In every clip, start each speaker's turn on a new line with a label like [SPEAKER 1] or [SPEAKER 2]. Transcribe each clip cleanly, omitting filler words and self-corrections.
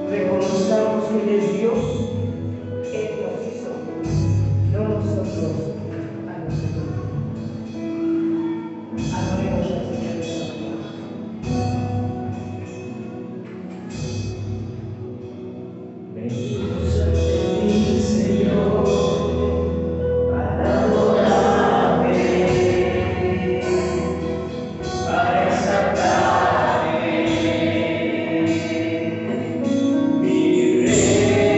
[SPEAKER 1] Reconozcamos que Él es Dios, Él nos hizo, no nosotros a nosotros. Adoremos al Señor de esta forma. Bendito seas mi Señor, para adorarte, para exaltarte, mi Rey.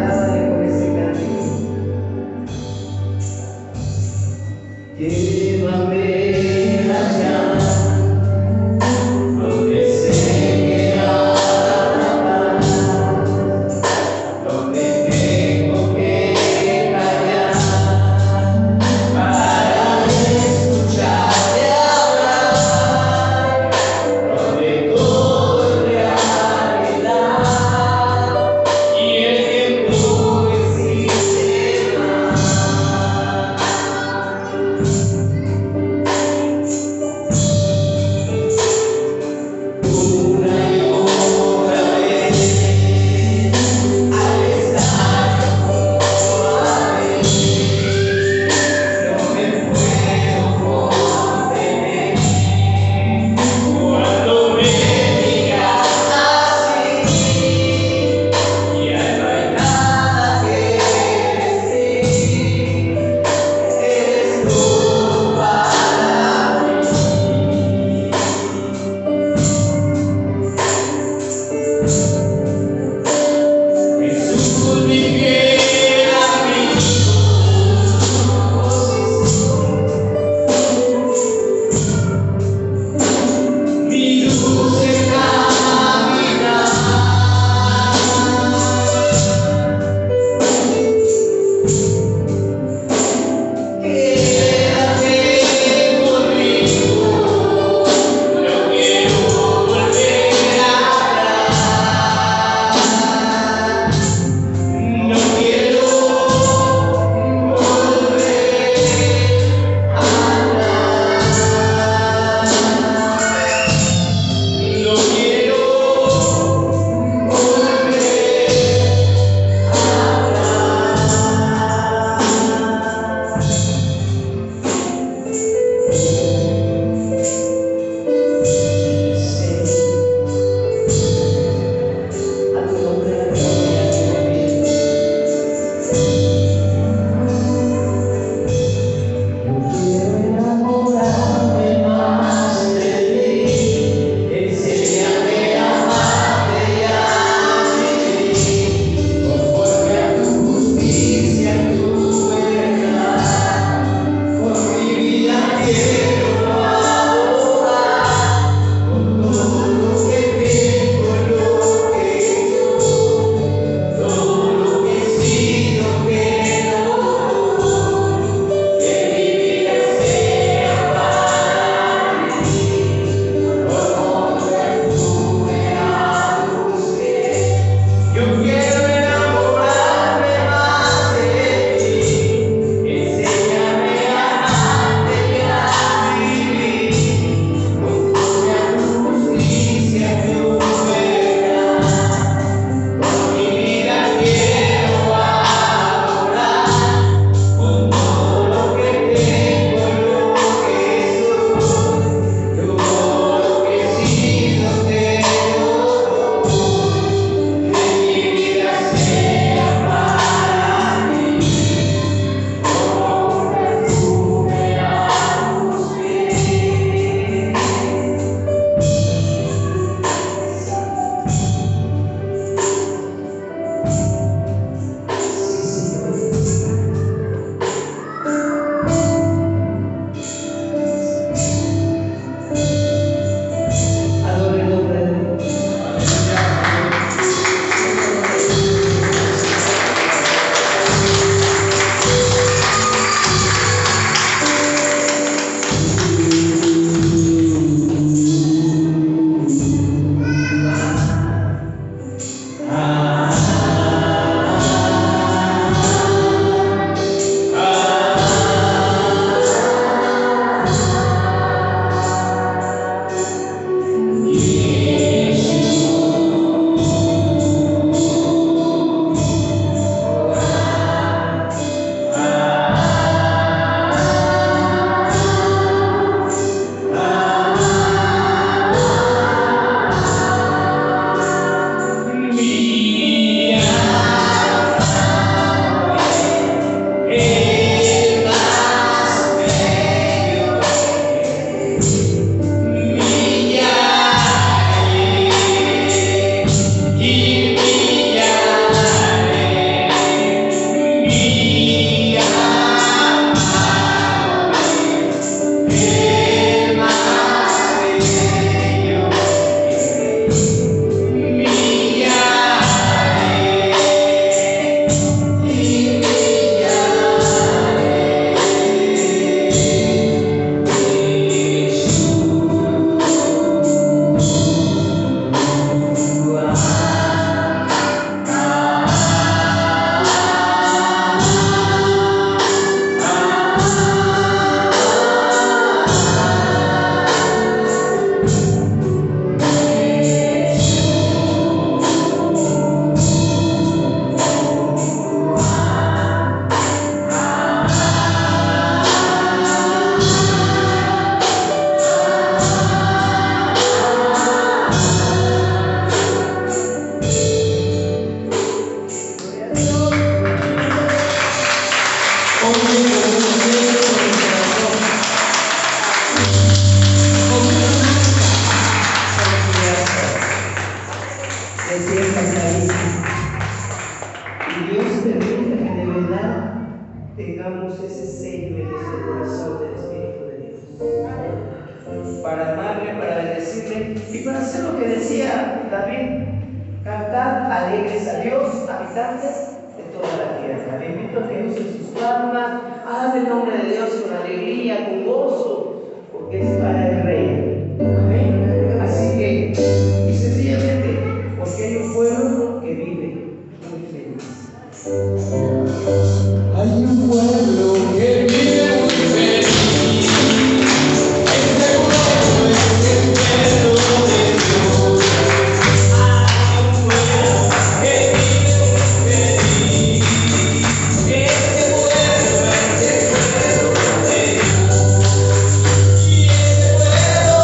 [SPEAKER 1] Alábale por ese cambio.
[SPEAKER 2] Llévame allá, donde sé que habrá paz, donde tengo que callar para escucharte hablar, donde todo es realidad y el tiempo
[SPEAKER 1] de ciertas raíces. Y Dios permite que de verdad tengamos ese sello en nuestro corazón del Espíritu de Dios. Para amarle, para bendecirle y para hacer lo que decía David: cantar alegres a Dios, habitantes de toda la tierra. Le invito a que use sus palmas, hagan el nombre de Dios con alegría, con gozo, porque es para el Rey. Amén. Así que, y sencillamente, porque hay un pueblo que vive muy feliz.
[SPEAKER 2] Hay un pueblo que vive muy feliz. Este pueblo es el pueblo de Dios. Hay un pueblo que vive muy feliz. Este pueblo es el pueblo de Dios. Y este pueblo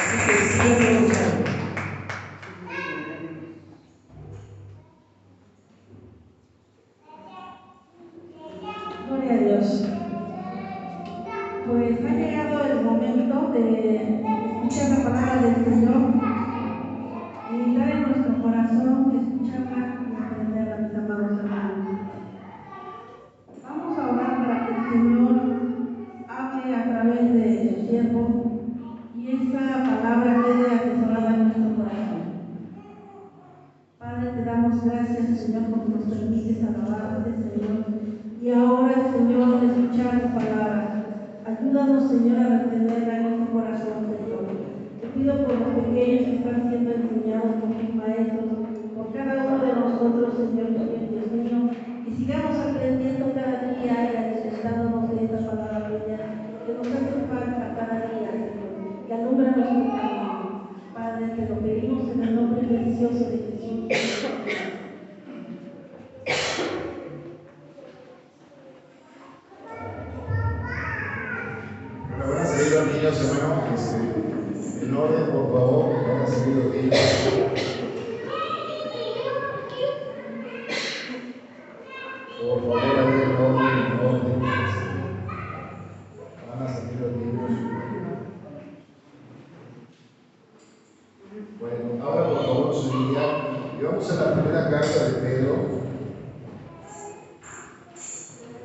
[SPEAKER 1] Así que sigan preguntando.
[SPEAKER 3] Gloria a Dios. Pues ha llegado el momento de escuchar la palabra del Señor y dar en nuestro corazón, escucharla y aprenderla, mis amados hermanos. Vamos a orar para que el Señor hable a través de su siervo y esta palabra quede atesorada en nuestro corazón. Padre, te damos gracias, Señor, porque nos permites alabarte, Señor. Y ahora, Señor, escuchar tu palabra. Ayúdanos, Señor, a retenerla en nuestro corazón, Señor. Te pido por los pequeños que están siendo enseñados por tus maestros, por cada uno de nosotros, Señor, Dios mío, que sigamos aprendiendo cada día y alimentándonos de esta palabra bella, que nos hace falta cada día, Señor, que alumbra nuestro camino. Padre, te lo pedimos en el nombre precioso de Jesús.
[SPEAKER 4] Van a salir los niños, hermano, en orden, por favor, van a salir los niños. Por favor, ahí en orden, van a salir los niños. Bueno, ahora por favor su guía, y vamos a la primera carta de Pedro.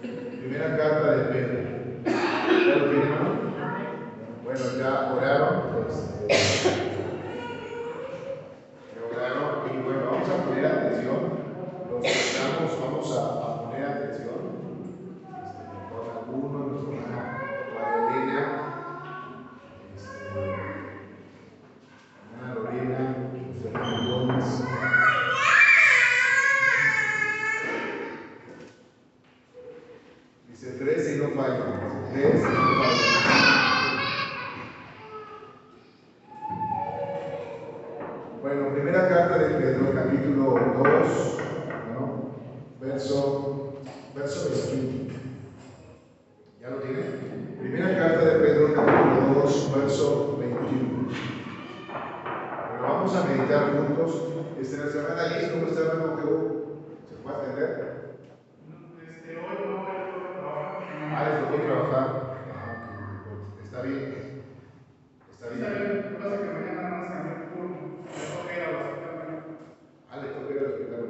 [SPEAKER 4] Primera carta de Pedro. ¿Ya lo tienen, hermano? Bueno, ya oraron, ya oraron, y bueno, vamos a poner atención. Los que estamos, vamos a poner atención. Con alguno, nuestra hermana Lorena, hermana Lorena, nuestra hermana Gómez. Dice 3 y no falla. 3 y no falla. Bueno, primera carta de Pedro, capítulo 2, ¿no? verso 21. ¿Ya lo tiene? Primera carta de Pedro, capítulo 2, verso 21. Bueno, vamos a meditar juntos. Nuestra hermana Liz, ¿cómo está, hermano Jehová? ¿Se puede atender?
[SPEAKER 5] Hoy no voy a trabajar.
[SPEAKER 4] Les tocó trabajar. Está bien. Está bien.
[SPEAKER 5] Lo que pasa es que mañana van a cambiar el turno. Me toca ir al hospital.
[SPEAKER 4] Le toca ir al hospital.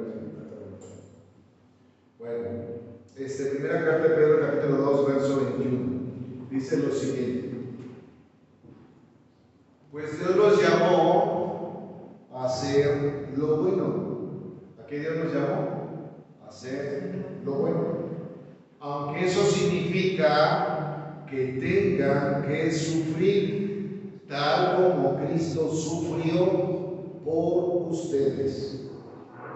[SPEAKER 4] Bueno, primera carta de Pedro, capítulo 2, verso 21. Dice lo siguiente. Pues Dios los llamó a hacer lo bueno. ¿A qué Dios nos llamó? A hacer lo bueno. Aunque eso significa que tengan que sufrir, tal como Cristo sufrió por ustedes.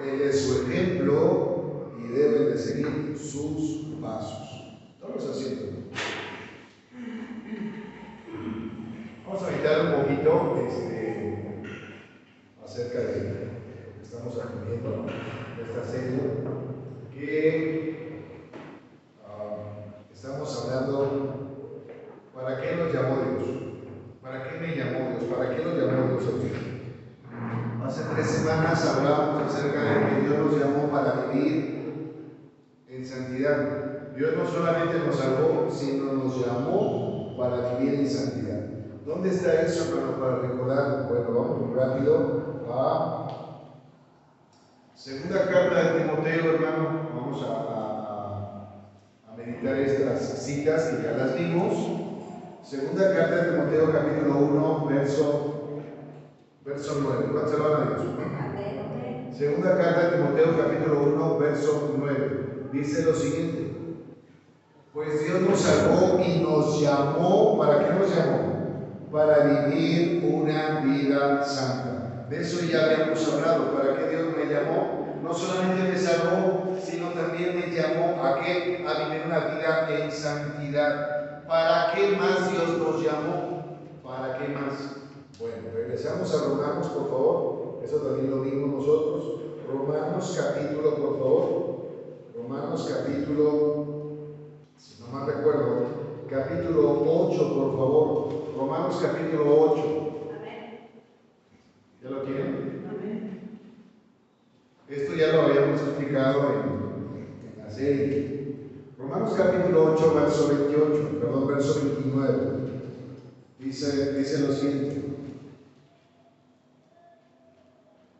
[SPEAKER 4] Él es su ejemplo y deben de seguir sus pasos. Estamos haciendo. Vamos a meditar un poquito acerca de lo que estamos aprendiendo de esta serie, que estamos hablando. ¿Para qué nos llamó Dios? ¿Para qué me llamó Dios? ¿Para qué nos llamó Dios a ti? Hace 3 semanas hablamos acerca de que Dios nos llamó para vivir en santidad. Dios no solamente nos salvó, sino nos llamó para vivir en santidad. ¿Dónde está eso, hermano, para recordar? Bueno, vamos muy rápido a segunda carta de Timoteo, hermano. Vamos a meditar estas citas que ya las vimos. Segunda carta de Timoteo, capítulo 1, verso 9. ¿Cuánto se lo van a Dios? Segunda carta de Timoteo, capítulo 1, verso 9. Dice lo siguiente. Pues Dios nos salvó y nos llamó. ¿Para qué nos llamó? Para vivir una vida santa. De eso ya habíamos hablado. ¿Para qué Dios me llamó? No solamente me salvó, sino también me llamó a qué? A vivir una vida en santidad. ¿Para qué más Dios nos llamó? ¿Para qué más? Bueno, regresamos a Romanos, por favor. Eso también lo vimos nosotros. Romanos capítulo, por favor. Romanos capítulo, si no mal recuerdo, 8, por favor. Romanos capítulo 8. ¿Ya lo tienen? Esto ya lo habíamos explicado en la serie. Romanos capítulo 8, verso 28, perdón, verso 29. Dice lo siguiente.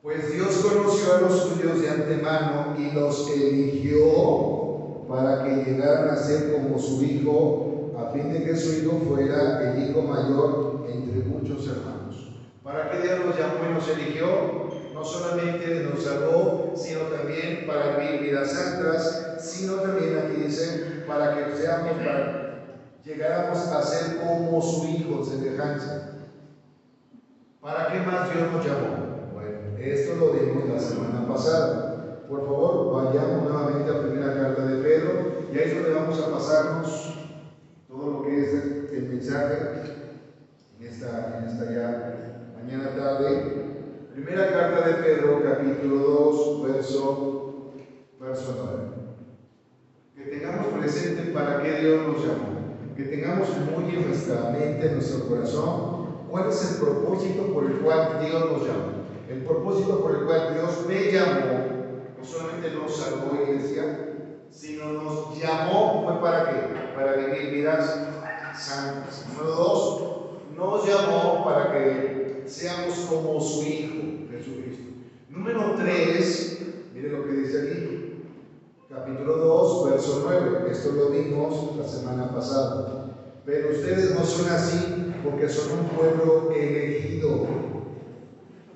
[SPEAKER 4] Pues Dios conoció a los suyos de antemano y los eligió para que llegaran a ser como su Hijo, a fin de que su Hijo fuera el Hijo mayor entre muchos hermanos. ¿Para qué Dios nos llamó y nos eligió? No solamente nos salvó, sino también para vivir vidas santas, sino también, aquí dice, para que llegáramos a ser como su Hijo, semejanza. ¿Para qué más Dios nos llamó? Bueno, esto lo vimos la semana pasada. Por favor, vayamos nuevamente a la primera carta de Pedro, y ahí es donde vamos a pasarnos todo lo que es el mensaje en esta ya mañana tarde. Primera carta de Pedro, capítulo 2, verso 9. Que tengamos presente para qué Dios nos llamó. Que tengamos muy en nuestra mente, en nuestro corazón, cuál es el propósito por el cual Dios nos llamó. El propósito por el cual Dios me llamó, no solamente nos salvó, iglesia, sino nos llamó, ¿fue para qué? Para vivir vidas santas. Número 2, nos llamó para que seamos como su Hijo, Jesucristo. Número 3, mire lo que dice aquí, capítulo 2, verso 9. Esto lo vimos la semana pasada. Pero ustedes no son así, porque son un pueblo elegido.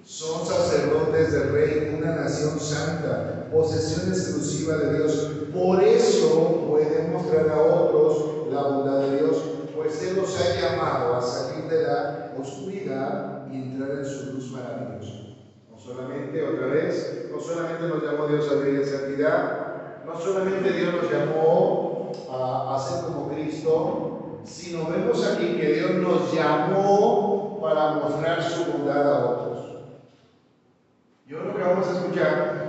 [SPEAKER 4] Son sacerdotes del Rey, una nación santa, posesión exclusiva de Dios. Por eso pueden mostrar a otros la bondad de Dios, pues Él los ha llamado a salir de la oscuridad y entrar en su luz maravillosa. No solamente, otra vez, no solamente nos llamó Dios a vivir en santidad, no solamente Dios nos llamó a ser como Cristo, sino vemos aquí que Dios nos llamó para mostrar su bondad a otros. Yo creo que vamos a escuchar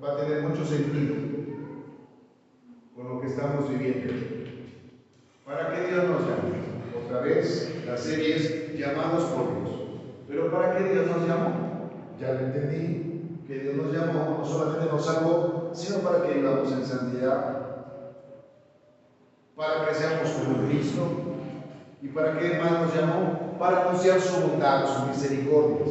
[SPEAKER 4] va a tener mucho sentido con lo que estamos viviendo. ¿Para qué Dios nos llama? Otra vez, la serie es llamados por Dios. Pero ¿para qué Dios nos llamó? Ya lo entendí, que Dios nos llamó, no solamente nos salvó, sino para que vivamos en santidad, para que seamos como Cristo. ¿Y para qué más nos llamó? Para anunciar su bondad, sus misericordias.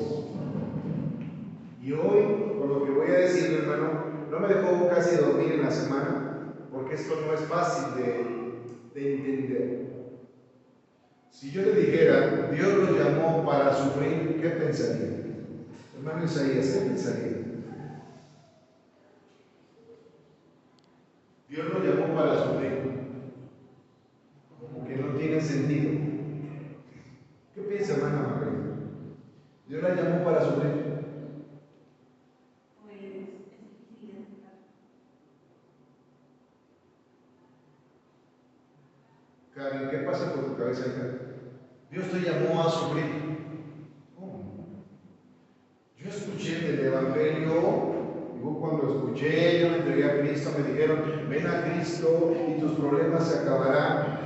[SPEAKER 4] Y hoy, con lo que voy a decir, hermano, no me dejó casi dormir en la semana, porque esto no es fácil de entender. Si yo le dijera, Dios lo llamó para sufrir, ¿qué pensaría? Hermano Isaías, ¿qué pensaría? Dios lo llamó para sufrir. Como que no tiene sentido. ¿Qué piensa, hermana Margarita? Dios la llamó para sufrir. Karen, ¿qué pasa por tu cabeza, hija? Dios te llamó a sufrir. ¿Cómo? Yo escuché del Evangelio, y cuando escuché, yo me entregué a Cristo, me dijeron, ven a Cristo y tus problemas se acabarán.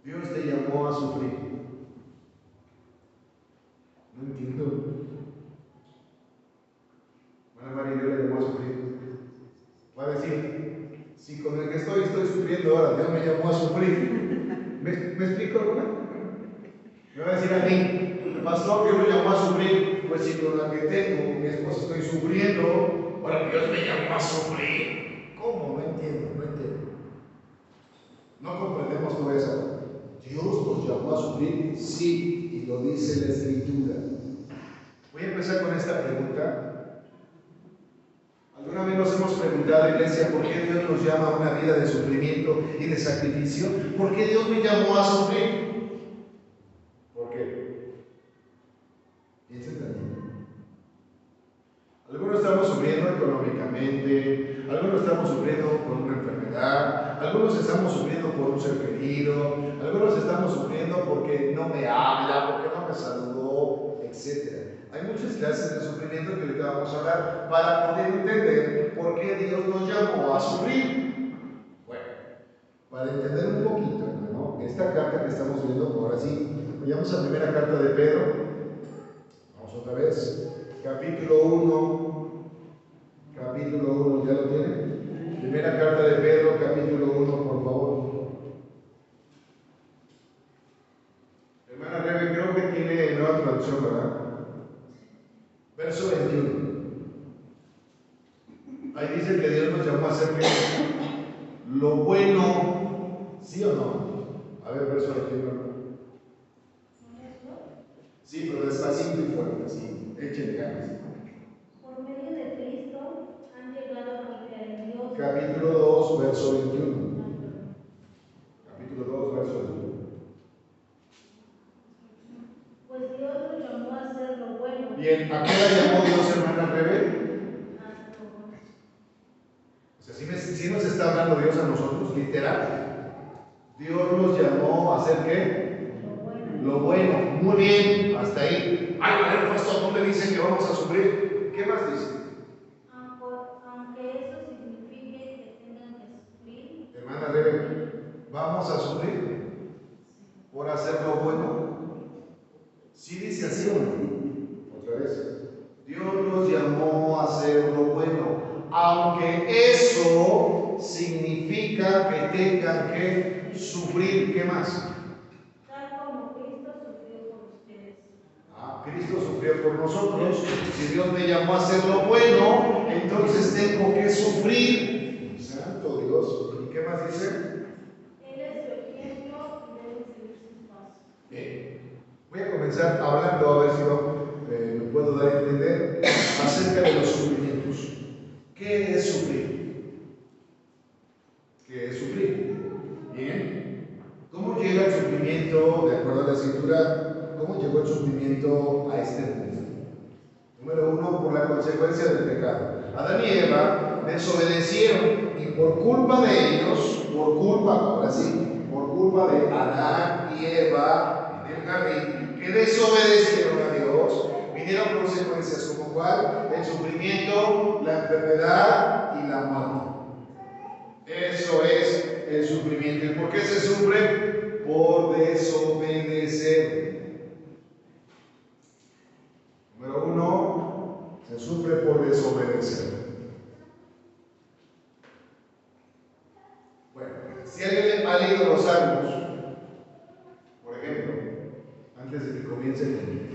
[SPEAKER 4] Dios te llamó a sufrir. No entiendo. Bueno, María, Dios le llamó a sufrir. Va a decir, si con el que estoy sufriendo ahora, Dios me llamó a sufrir. ¿Me explico alguna? Me va a decir a mí, el pastor que me llamó a sufrir, pues si con la que tengo, mi esposa, estoy sufriendo, ahora Dios me llamó a sufrir. ¿Cómo? No entiendo. No comprendemos todo eso. Dios nos llamó a sufrir, sí, y lo dice la Escritura. Voy a empezar con esta pregunta. ¿Alguna vez nos hemos preguntado, iglesia, por qué Dios nos llama a una vida de sufrimiento y de sacrificio? ¿Por qué Dios me llamó a sufrir? ¿Por qué? Piensen también. Algunos estamos sufriendo económicamente, algunos estamos sufriendo por una enfermedad, algunos estamos sufriendo por un ser querido, algunos estamos sufriendo porque no me habla, porque no me saludó, etc. Hay muchas clases de sufrimiento que ahorita vamos a hablar para poder entender por qué Dios nos llamó a sufrir. Bueno, Para entender un poquito, ¿no? Esta carta que estamos viendo, ahora sí, vayamos a primera carta de Pedro. Vamos otra vez. Capítulo 1, ¿ya lo tienen? Primera carta de Pedro, capítulo 1, por favor. Hermana Rebe, creo que tiene nueva traducción, ¿verdad? Verso 21. Ahí dice que Dios nos llamó a hacer lo bueno, ¿sí o no? A ver, verso 21. Sí, pero despacito y fuerte, sí. Échenle ganas.
[SPEAKER 6] Por medio de Cristo han llegado a confiar en Dios.
[SPEAKER 4] Capítulo 2, verso 21. Capítulo 2, verso 21.
[SPEAKER 6] Pues Dios nos llamó a hacer lo bueno.
[SPEAKER 4] Bien, ¿a qué la llamó Dios, hermana Rebe? O sea, ¿sí nos está hablando Dios a nosotros, literal? Dios nos llamó a hacer ¿qué? Lo bueno. Muy bien, hasta ahí. Ay, a ver, pastor, ¿dónde dice que vamos a sufrir? ¿Qué más dice?
[SPEAKER 6] Aunque eso signifique que tengan que sufrir.
[SPEAKER 4] Hermana Rebe, ¿vamos a sufrir por hacer lo bueno? ¿Sí dice así o no? Otra vez. Dios nos llamó a hacer lo bueno, aunque eso significa que tengan que sufrir. ¿Qué más?
[SPEAKER 6] Tal como Cristo sufrió por ustedes.
[SPEAKER 4] Cristo sufrió por nosotros. Si Dios me llamó a hacer lo bueno, entonces tengo que sufrir. Santo Dios. ¿Y qué más dice?
[SPEAKER 6] Él es su ejemplo y deben seguir sus pasos.
[SPEAKER 4] Voy a comenzar hablando, a ver si me puedo dar a entender, acerca de los sufrimientos. ¿Qué es sufrir? ¿Qué es sufrir? Bien. ¿Cómo llega el sufrimiento, de acuerdo a la Escritura, cómo llegó el sufrimiento a este mundo? Número 1, por la consecuencia del pecado. Adán y Eva desobedecieron y por culpa de ellos, ahora sí, por culpa de Adán y Eva en el jardín, que desobedecieron a Dios, vinieron consecuencias como cuál, el sufrimiento, la enfermedad y la muerte. Eso es el sufrimiento. ¿Y por qué se sufre? Por desobedecer. Número 1, se sufre por desobedecer. Bueno, si alguien ha leído los Salmos, por ejemplo, antes de que comience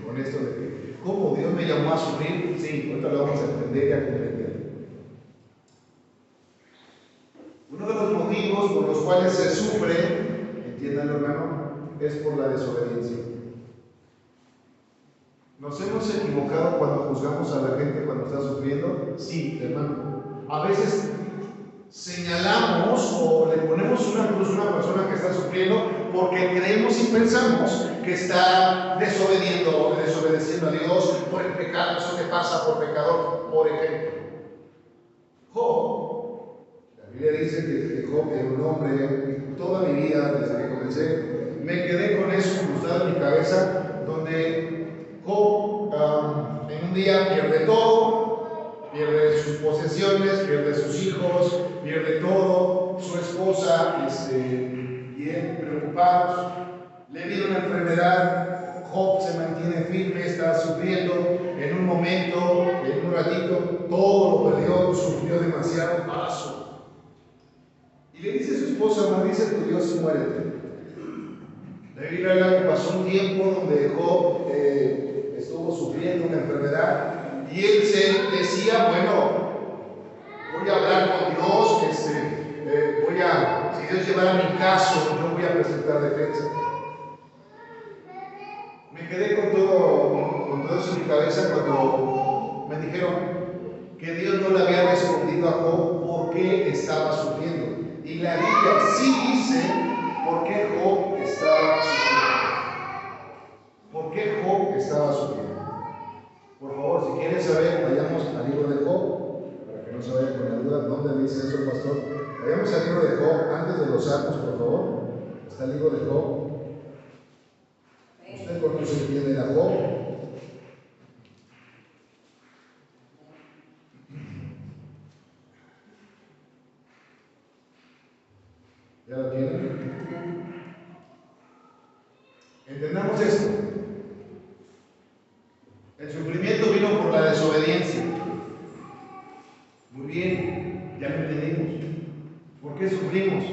[SPEAKER 4] con esto de que ¿cómo Dios me llamó a sufrir? Sí, ahorita lo vamos a entender y a comprender. Uno de los motivos por los cuales se sufre, entiéndanlo hermano, es por la desobediencia. ¿Nos hemos equivocado cuando juzgamos a la gente cuando está sufriendo? Sí, hermano. A veces señalamos o le ponemos una cruz a una persona que está sufriendo porque creemos y pensamos que está desobedeciendo a Dios por el pecado. Eso le pasa por pecador, por ejemplo. Job, la Biblia dice que Job era un hombre, y toda mi vida, desde que comencé, me quedé con eso cruzado en mi cabeza, donde Job en un día pierde todo, pierde sus posesiones, pierde sus hijos, pierde todo, su esposa, bien preocupados, le viene una enfermedad, Job se mantiene firme, está sufriendo, en un momento, en un ratito, todo lo perdió, sufrió demasiado paso. Y le dice a su esposa, maldice tu Dios y muérete. La Biblia habla que pasó un tiempo donde Job estuvo sufriendo una enfermedad y él se decía, bueno, voy a hablar con Dios, si Dios llevara mi caso, yo voy a presentar defensa. Me quedé con todo eso en mi cabeza cuando me dijeron que Dios no le había respondido a Job por qué estaba sufriendo. Y la Biblia sí dice por qué Job estaba sufriendo. ¿Por qué Job estaba sufriendo? Por favor, si quieren saber, vayamos al libro de Job, para que no se vayan con la duda. ¿Dónde dice eso el pastor? Vayamos al libro de Job, antes de los Salmos, por favor. Está el libro de Job. ¿Usted conoce quién era Job? ¿Ya lo tienen? Entendamos esto. El sufrimiento vino por la desobediencia. Muy bien, ya lo entendimos. ¿Por qué sufrimos?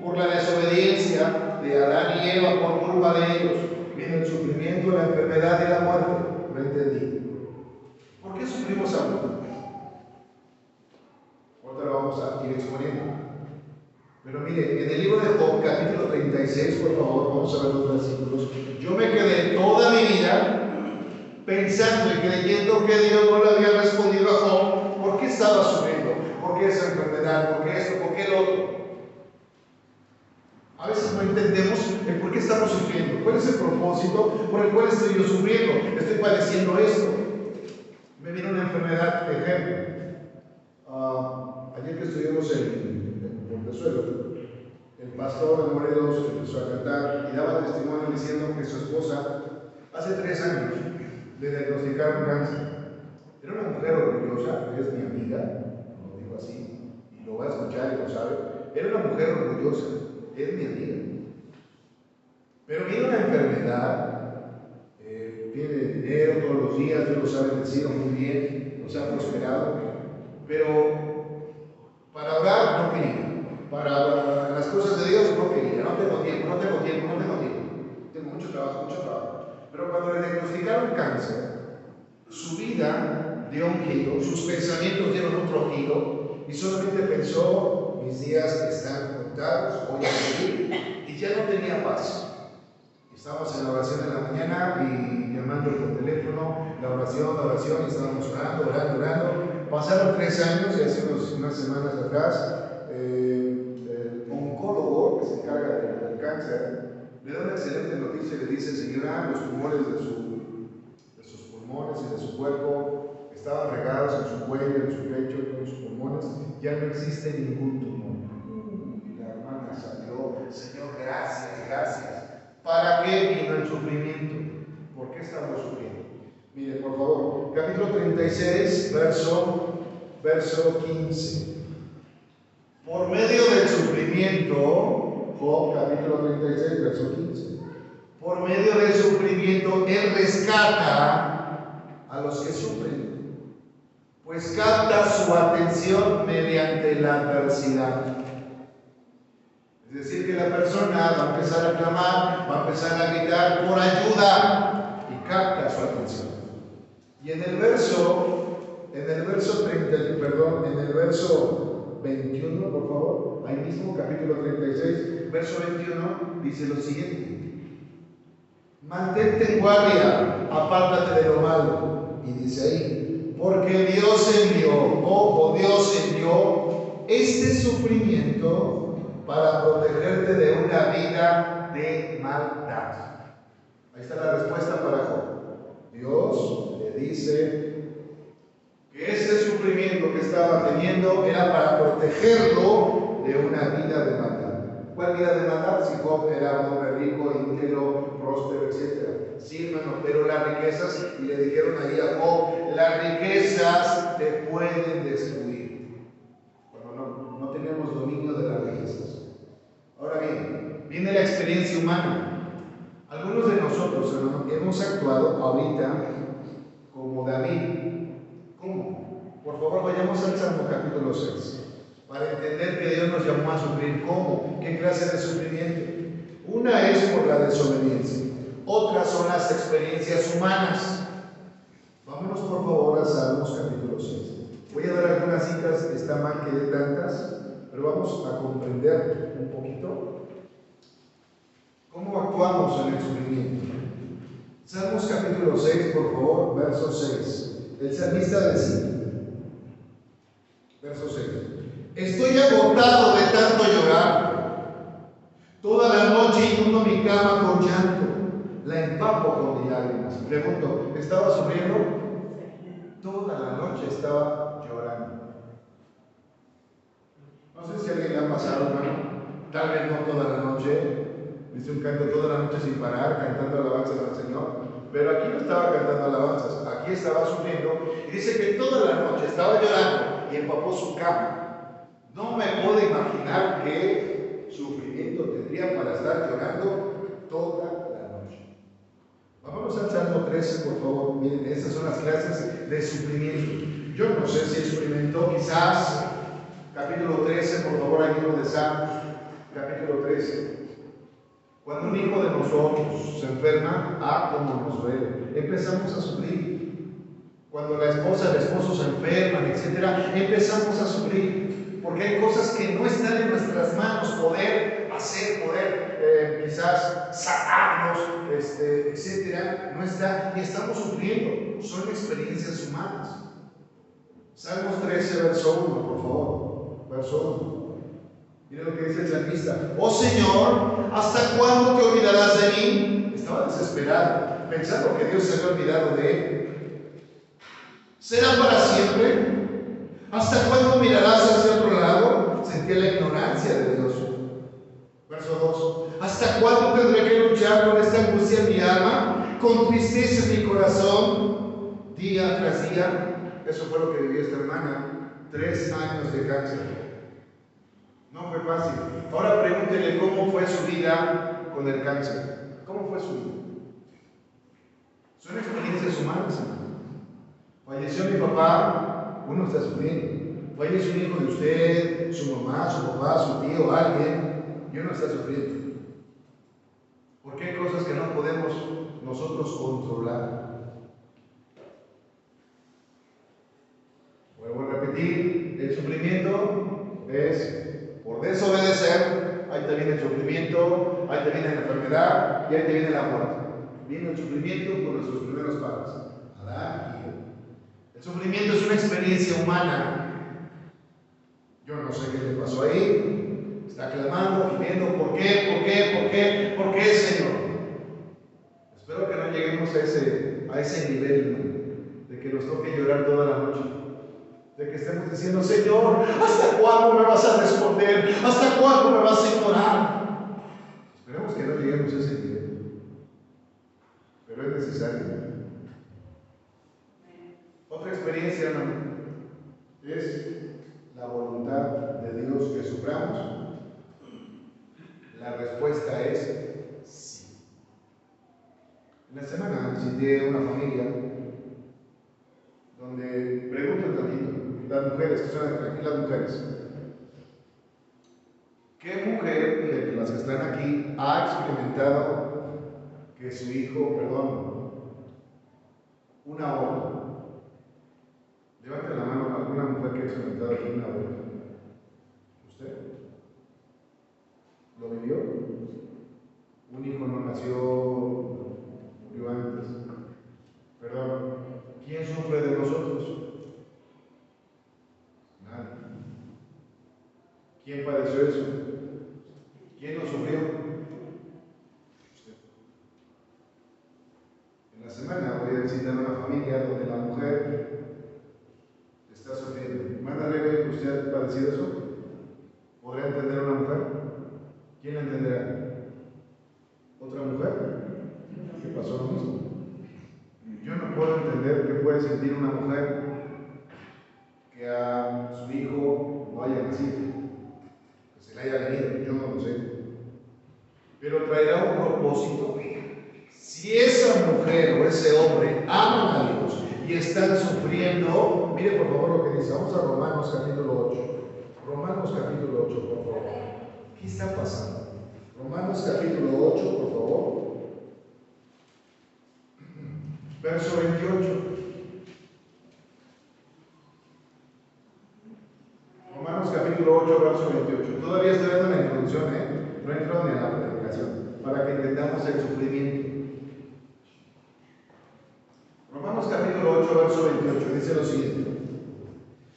[SPEAKER 4] Por la desobediencia de Adán y Eva, por culpa de ellos. Vino el sufrimiento, la enfermedad y la muerte. Lo entendí. ¿Por qué sufrimos aún? Ahorita lo vamos a ir exponiendo. Pero mire, en el libro de Job, capítulo 36, por favor, vamos a ver los versículos. Yo me quedé toda mi vida pensando y creyendo que Dios no le había respondido a Job. ¿Por qué estaba sufriendo? ¿Por qué esa enfermedad? ¿Por qué esto? ¿Por qué lo otro? A veces no entendemos el por qué estamos sufriendo. ¿Cuál es el propósito por el cual estoy yo sufriendo? Estoy padeciendo esto. Me viene una enfermedad, ejemplo. Ayer que estuvimos en Portezuelo, el pastor de Morelos empezó a cantar y daba testimonio diciendo que su esposa hace 3 años le diagnosticaron cáncer. Era una mujer orgullosa, es mi amiga, lo digo así, y lo va a escuchar y lo sabe. Era una mujer orgullosa, es mi amiga. Pero viene una enfermedad, tiene dinero todos los días, Dios lo sabe decir muy bien, nos ha prosperado, pero para orar no quería, para las cosas de Dios no quería, no tengo tiempo, tengo mucho trabajo. Pero cuando le diagnosticaron cáncer, su vida dio un giro, sus pensamientos dieron otro giro y solamente pensó: mis días están contados, voy a morir, y ya no tenía paz. Estábamos en la oración de la mañana y llamando por teléfono, la oración, y estábamos orando. Pasaron 3 años y hace unas semanas atrás, el oncólogo que se encarga del cáncer le da una excelente noticia y le dice: señora, los tumores de sus pulmones y de su cuerpo estaban regados en su cuello, en su pecho, en sus pulmones, ya no existe ningún tumor. Y la hermana salió: Señor, gracias. ¿Para qué vino el sufrimiento? ¿Por qué estamos sufriendo? Mire, por favor, capítulo 36, verso 15. Por medio del sufrimiento, Job, capítulo 36, verso 15. Por medio del sufrimiento, Él rescata a los que sufren, pues capta su atención mediante la adversidad. Es decir, que la persona va a empezar a clamar, va a empezar a gritar por ayuda y capta su atención. Y en el verso 21, por favor, ahí mismo, capítulo 36, verso 21, dice lo siguiente: mantente en guardia, apártate de lo malo. Y dice ahí: porque Dios envió este sufrimiento para protegerte de una vida de maldad. Ahí está la respuesta para Job. Dios le dice que ese sufrimiento que estaba teniendo era para protegerlo de una vida de maldad. ¿Cuál vida de maldad? Si Job era un hombre rico, íntegro, próspero, etc. Sí, hermano, pero las riquezas, y le dijeron ahí a Job: las riquezas te pueden destruir. Cuando no tenemos dominio de las riquezas. Ahora bien, viene la experiencia humana. Algunos de nosotros, hermano, hemos actuado ahorita como David. ¿Cómo? Por favor, vayamos al Salmo capítulo 6 para entender que Dios nos llamó a sufrir. ¿Cómo? ¿Qué clase de sufrimiento? Una es por la desobediencia, otras son las experiencias humanas. Vámonos por favor a Salmos capítulo 6. Voy a dar algunas citas, está mal que dé tantas, pero vamos a comprender un poquito cómo actuamos en el sufrimiento. Salmos capítulo 6, por favor, verso 6. El salmista decía, verso 6: estoy agotado de tanto llorar, toda la noche inundo mi cama con llanto, la empapo con mis lágrimas. Pregunto, ¿estaba sufriendo? Toda la noche estaba llorando. No sé si a alguien le ha pasado, hermano, tal vez no toda la noche. Dice un canto: toda la noche sin parar, cantando alabanzas al Señor. Pero aquí no estaba cantando alabanzas, aquí estaba sufriendo. Y dice que toda la noche estaba llorando y empapó su cama. No me puedo imaginar qué sufrimiento Vamos al Salmo 13, por favor. Miren, estas son las clases de sufrimiento. Yo no sé si experimentó, quizás, capítulo 13, por favor, hay libro de Salmos, capítulo 13. Cuando un hijo de nosotros se enferma, como nos duele. Empezamos a sufrir. Cuando la esposa, el esposo se enferman, etc., empezamos a sufrir. Porque hay cosas que no están en nuestras manos poder hacer, quizás sacarnos, etc., no está, y estamos sufriendo. Son experiencias humanas. Salmos 13, verso 1, por favor. Verso 1. Mira lo que dice el salmista. Oh Señor, ¿hasta cuándo te olvidarás de mí? Estaba desesperado, pensando que Dios se había olvidado de él. ¿Será para siempre? ¿Hasta cuándo mirarás hacia otro lado? Sentía la ignorancia de Dios. Verso 2. ¿Hasta cuándo tendré que luchar con esta angustia en mi alma? Con tristeza en mi corazón, día tras día. Eso fue lo que vivió esta hermana. 3 años de cáncer. No fue fácil. Ahora pregúntele cómo fue su vida con el cáncer. ¿Cómo fue su vida? Son experiencias humanas, hermano. Falleció mi papá, uno está sufriendo. Falleció un hijo de usted, su mamá, su papá, su tío, alguien, y uno está sufriendo. Porque hay cosas que no podemos nosotros controlar. Vuelvo a repetir, el sufrimiento es por desobedecer. Ahí te viene el sufrimiento, ahí te viene la enfermedad y ahí te viene la muerte. Viene el sufrimiento por nuestros primeros padres, Adán y Eva. El sufrimiento es una experiencia humana. Yo no sé qué le pasó ahí. Está clamando y viendo ¿por qué, Señor? Espero que no lleguemos a ese nivel de que nos toque llorar toda la noche. De que estemos diciendo, Señor, ¿hasta cuándo me vas a responder? ¿Hasta cuándo me vas a ignorar? Esperemos que no lleguemos a ese nivel. Pero es necesario. Otra experiencia, hermano, es la voluntad de Dios que suframos. La respuesta es sí. En la semana visité una familia donde preguntan tantito, las mujeres, que son aquí las mujeres, ¿qué mujer de las que están aquí ha experimentado que su hijo, un aborto? Levante la mano alguna mujer que ha experimentado un aborto. ¿Usted? ¿Lo vivió? Un hijo no nació, murió antes. Perdón, ¿quién sufre de nosotros? Nadie. ¿Quién padeció eso? ¿Quién lo sufrió? Usted. En la semana voy a visitar una familia donde la mujer está sufriendo. ¿Hermana Rebe, usted ha padecido eso? ¿Podrá entender una mujer? ¿Quién la entenderá? ¿Otra mujer? ¿Qué pasó lo mismo? Yo no puedo entender qué puede sentir una mujer que a su hijo no haya nacido, que se le haya venido, yo no lo sé. Pero traerá un propósito. Si esa mujer o ese hombre aman a Dios y están sufriendo, mire por favor lo que dice. Vamos a Romanos capítulo 8. Romanos capítulo 8, por favor. ¿Qué está pasando? Romanos capítulo 8, por favor. Verso 28. Romanos capítulo 8, verso 28. Todavía estoy dando la introducción, no he entrado ni a la predicación, para que entendamos el sufrimiento. Romanos capítulo 8, verso 28, dice lo siguiente.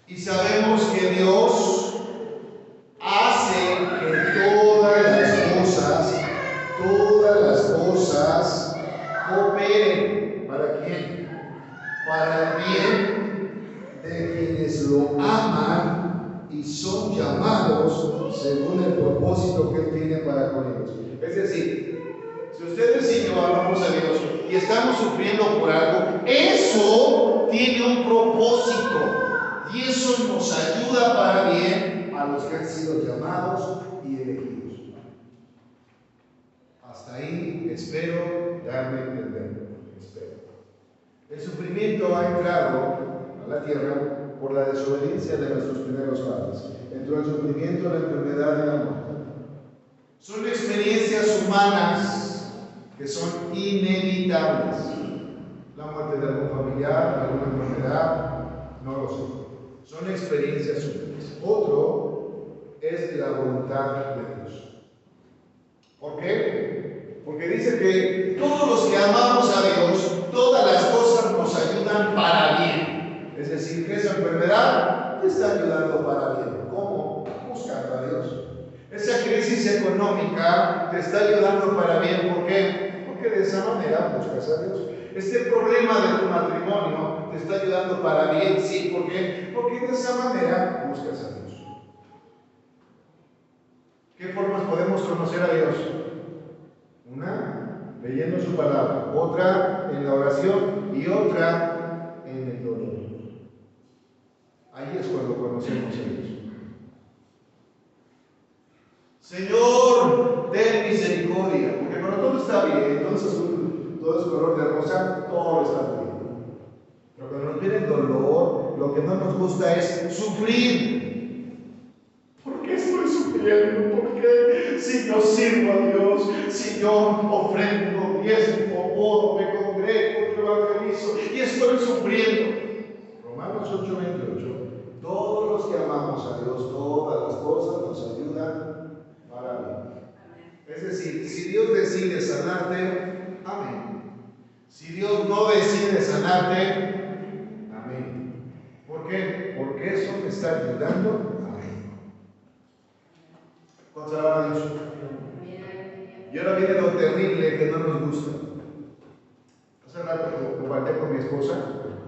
[SPEAKER 4] Y sabemos que Dios hace que todas las cosas cooperen. ¿Para quién? Para el bien de quienes lo aman y son llamados según el propósito que Él tiene para con ellos. Es decir, si ustedes y yo amamos a Dios y estamos sufriendo por algo, eso tiene un propósito y eso nos ayuda para bien a los que han sido llamados y elegidos. Hasta ahí espero darme a entender. sufrimiento ha entrado a la tierra por la desobediencia de nuestros primeros padres. Entró el sufrimiento, la enfermedad y la muerte. Son experiencias humanas que son inevitables. La muerte de algún familiar, alguna enfermedad, no lo sé. Son experiencias humanas. Otro es la voluntad de Dios. ¿Por qué? Porque dice que todos los que amamos a Dios, todas las cosas nos ayudan para bien. Es decir, que esa enfermedad te está ayudando para bien. ¿Cómo? Buscando a Dios. Esa crisis económica te está ayudando para bien. ¿Por qué? Porque de esa manera buscas a Dios. Este problema de tu matrimonio te está ayudando para bien. Sí, ¿por qué? Porque de esa manera buscas a Dios. ¿Qué formas podemos conocer a Dios? Una, leyendo su palabra. Otra, en la oración. Y otra, en el dolor. Ahí es cuando conocemos a Dios. Señor, ten misericordia, porque cuando todo está bien, todo es color de rosa, todo está bien. Pero cuando nos viene el dolor, lo que no nos gusta es sufrir. ¿Por qué estoy sufriendo? ¿Por qué? Si yo sirvo a Dios, si yo ofrendo, diezmo, oro, me congrego, evangelizo y estoy sufriendo. Romanos 8:28. Todos los que amamos a Dios, todas las cosas nos ayudan para bien. Es decir, si Dios decide sanarte, amén. Si Dios no decide sanarte, amén. ¿Por qué? Porque eso me está ayudando, amén. ¿Cuántos alaban a Dios? Y ahora viene lo terrible que no nos gusta. Hace rato compartí con mi esposa.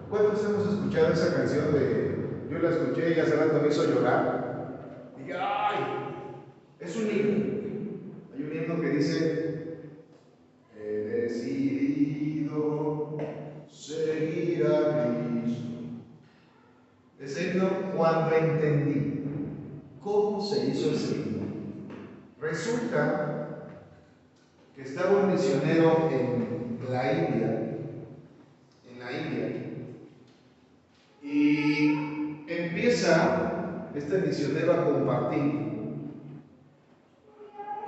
[SPEAKER 4] ¿Cuántos hemos escuchado esa canción de... Yo la escuché y hace rato me hizo llorar? Y dije, ¡ay! Es un himno. Hay un himno que dice: he decidido seguir a Cristo. Ese himno, cuando entendí cómo se hizo ese himno, resulta que estaba un misionero en la India, y empieza este misionero a compartir.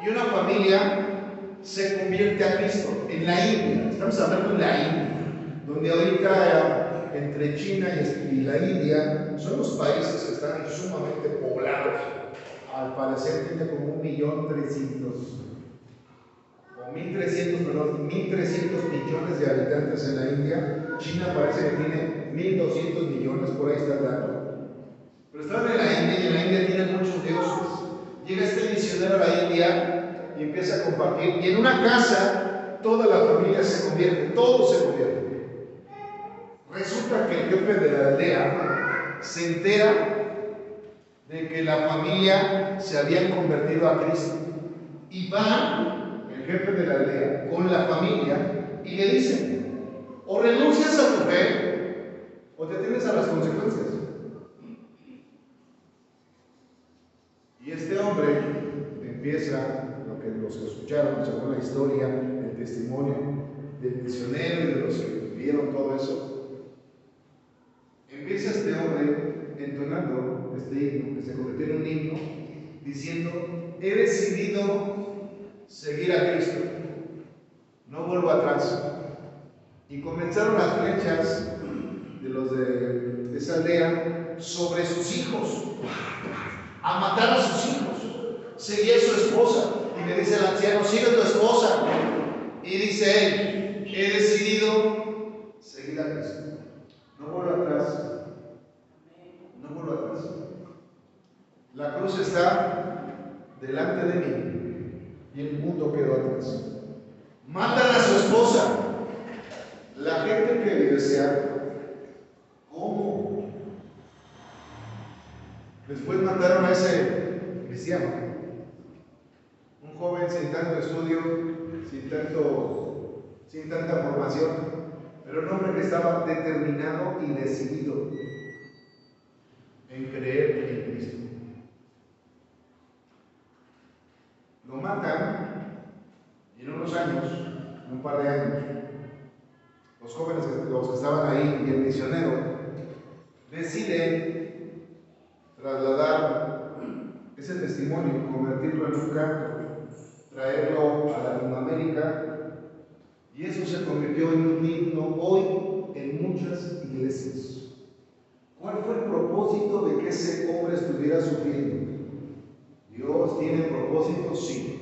[SPEAKER 4] Y una familia se convierte a Cristo en la India. Estamos hablando de la India, donde ahorita entre China y la India son los países que están sumamente poblados. Al parecer tiene como 1.300 millones de habitantes en la India. China parece que tiene 1.200 millones, por ahí está el dato. Pero estaban en la India y en la India tienen muchos dioses. Llega este misionero a la India y empieza a compartir. Y en una casa, toda la familia se convierte, todos se convierten. Resulta que el jefe de la aldea se entera de que la familia se habían convertido a Cristo. Y va el jefe de la aldea con la familia y le dice: o renuncias a tu fe o te tienes a las consecuencias. Y este hombre empieza, los que escucharon, según la historia, el testimonio del misionero y de los que vieron todo eso, empieza este hombre entonando este himno, que se convirtió en un himno, diciendo: he decidido seguir a Cristo, no vuelvo atrás. Y comenzaron las flechas de los de esa aldea sobre sus hijos, a matar a sus hijos. Seguía a su esposa y le dice al anciano: sigue a tu esposa. Y dice él: he decidido seguir a Cristo, no vuelvo atrás. No vuelvo atrás. La cruz está delante de mí y el mundo quedó atrás. Matan a su esposa. La gente que le decía: ¿cómo? Después mataron a ese cristiano, un joven sin tanto estudio, sin tanta formación, pero un hombre que estaba determinado y decidido en creer en Cristo. Lo matan y en unos años, en un par de años, los jóvenes, los que estaban ahí y el misionero, deciden trasladar ese testimonio, convertirlo en un canto, traerlo a Latinoamérica, y eso se convirtió en un himno hoy en muchas iglesias. ¿Cuál fue el propósito de que ese hombre estuviera sufriendo? ¿Dios tiene propósito? Sí.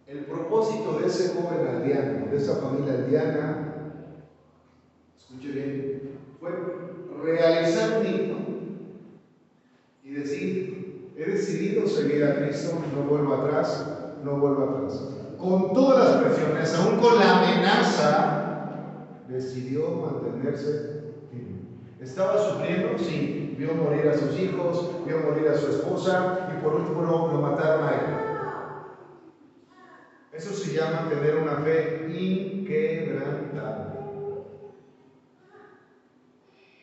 [SPEAKER 4] El propósito de ese joven aldeano, de esa familia aldeana, escuche bien, fue realizar un himno y decir: he decidido seguir a Cristo, no vuelvo atrás, no vuelvo atrás. Con todas las presiones, aún con la amenaza, decidió mantenerse firme. ¿Estaba sufriendo? Sí. Vio morir a sus hijos, vio morir a su esposa y por último lo mataron a él. Eso se llama tener una fe inquebrantable.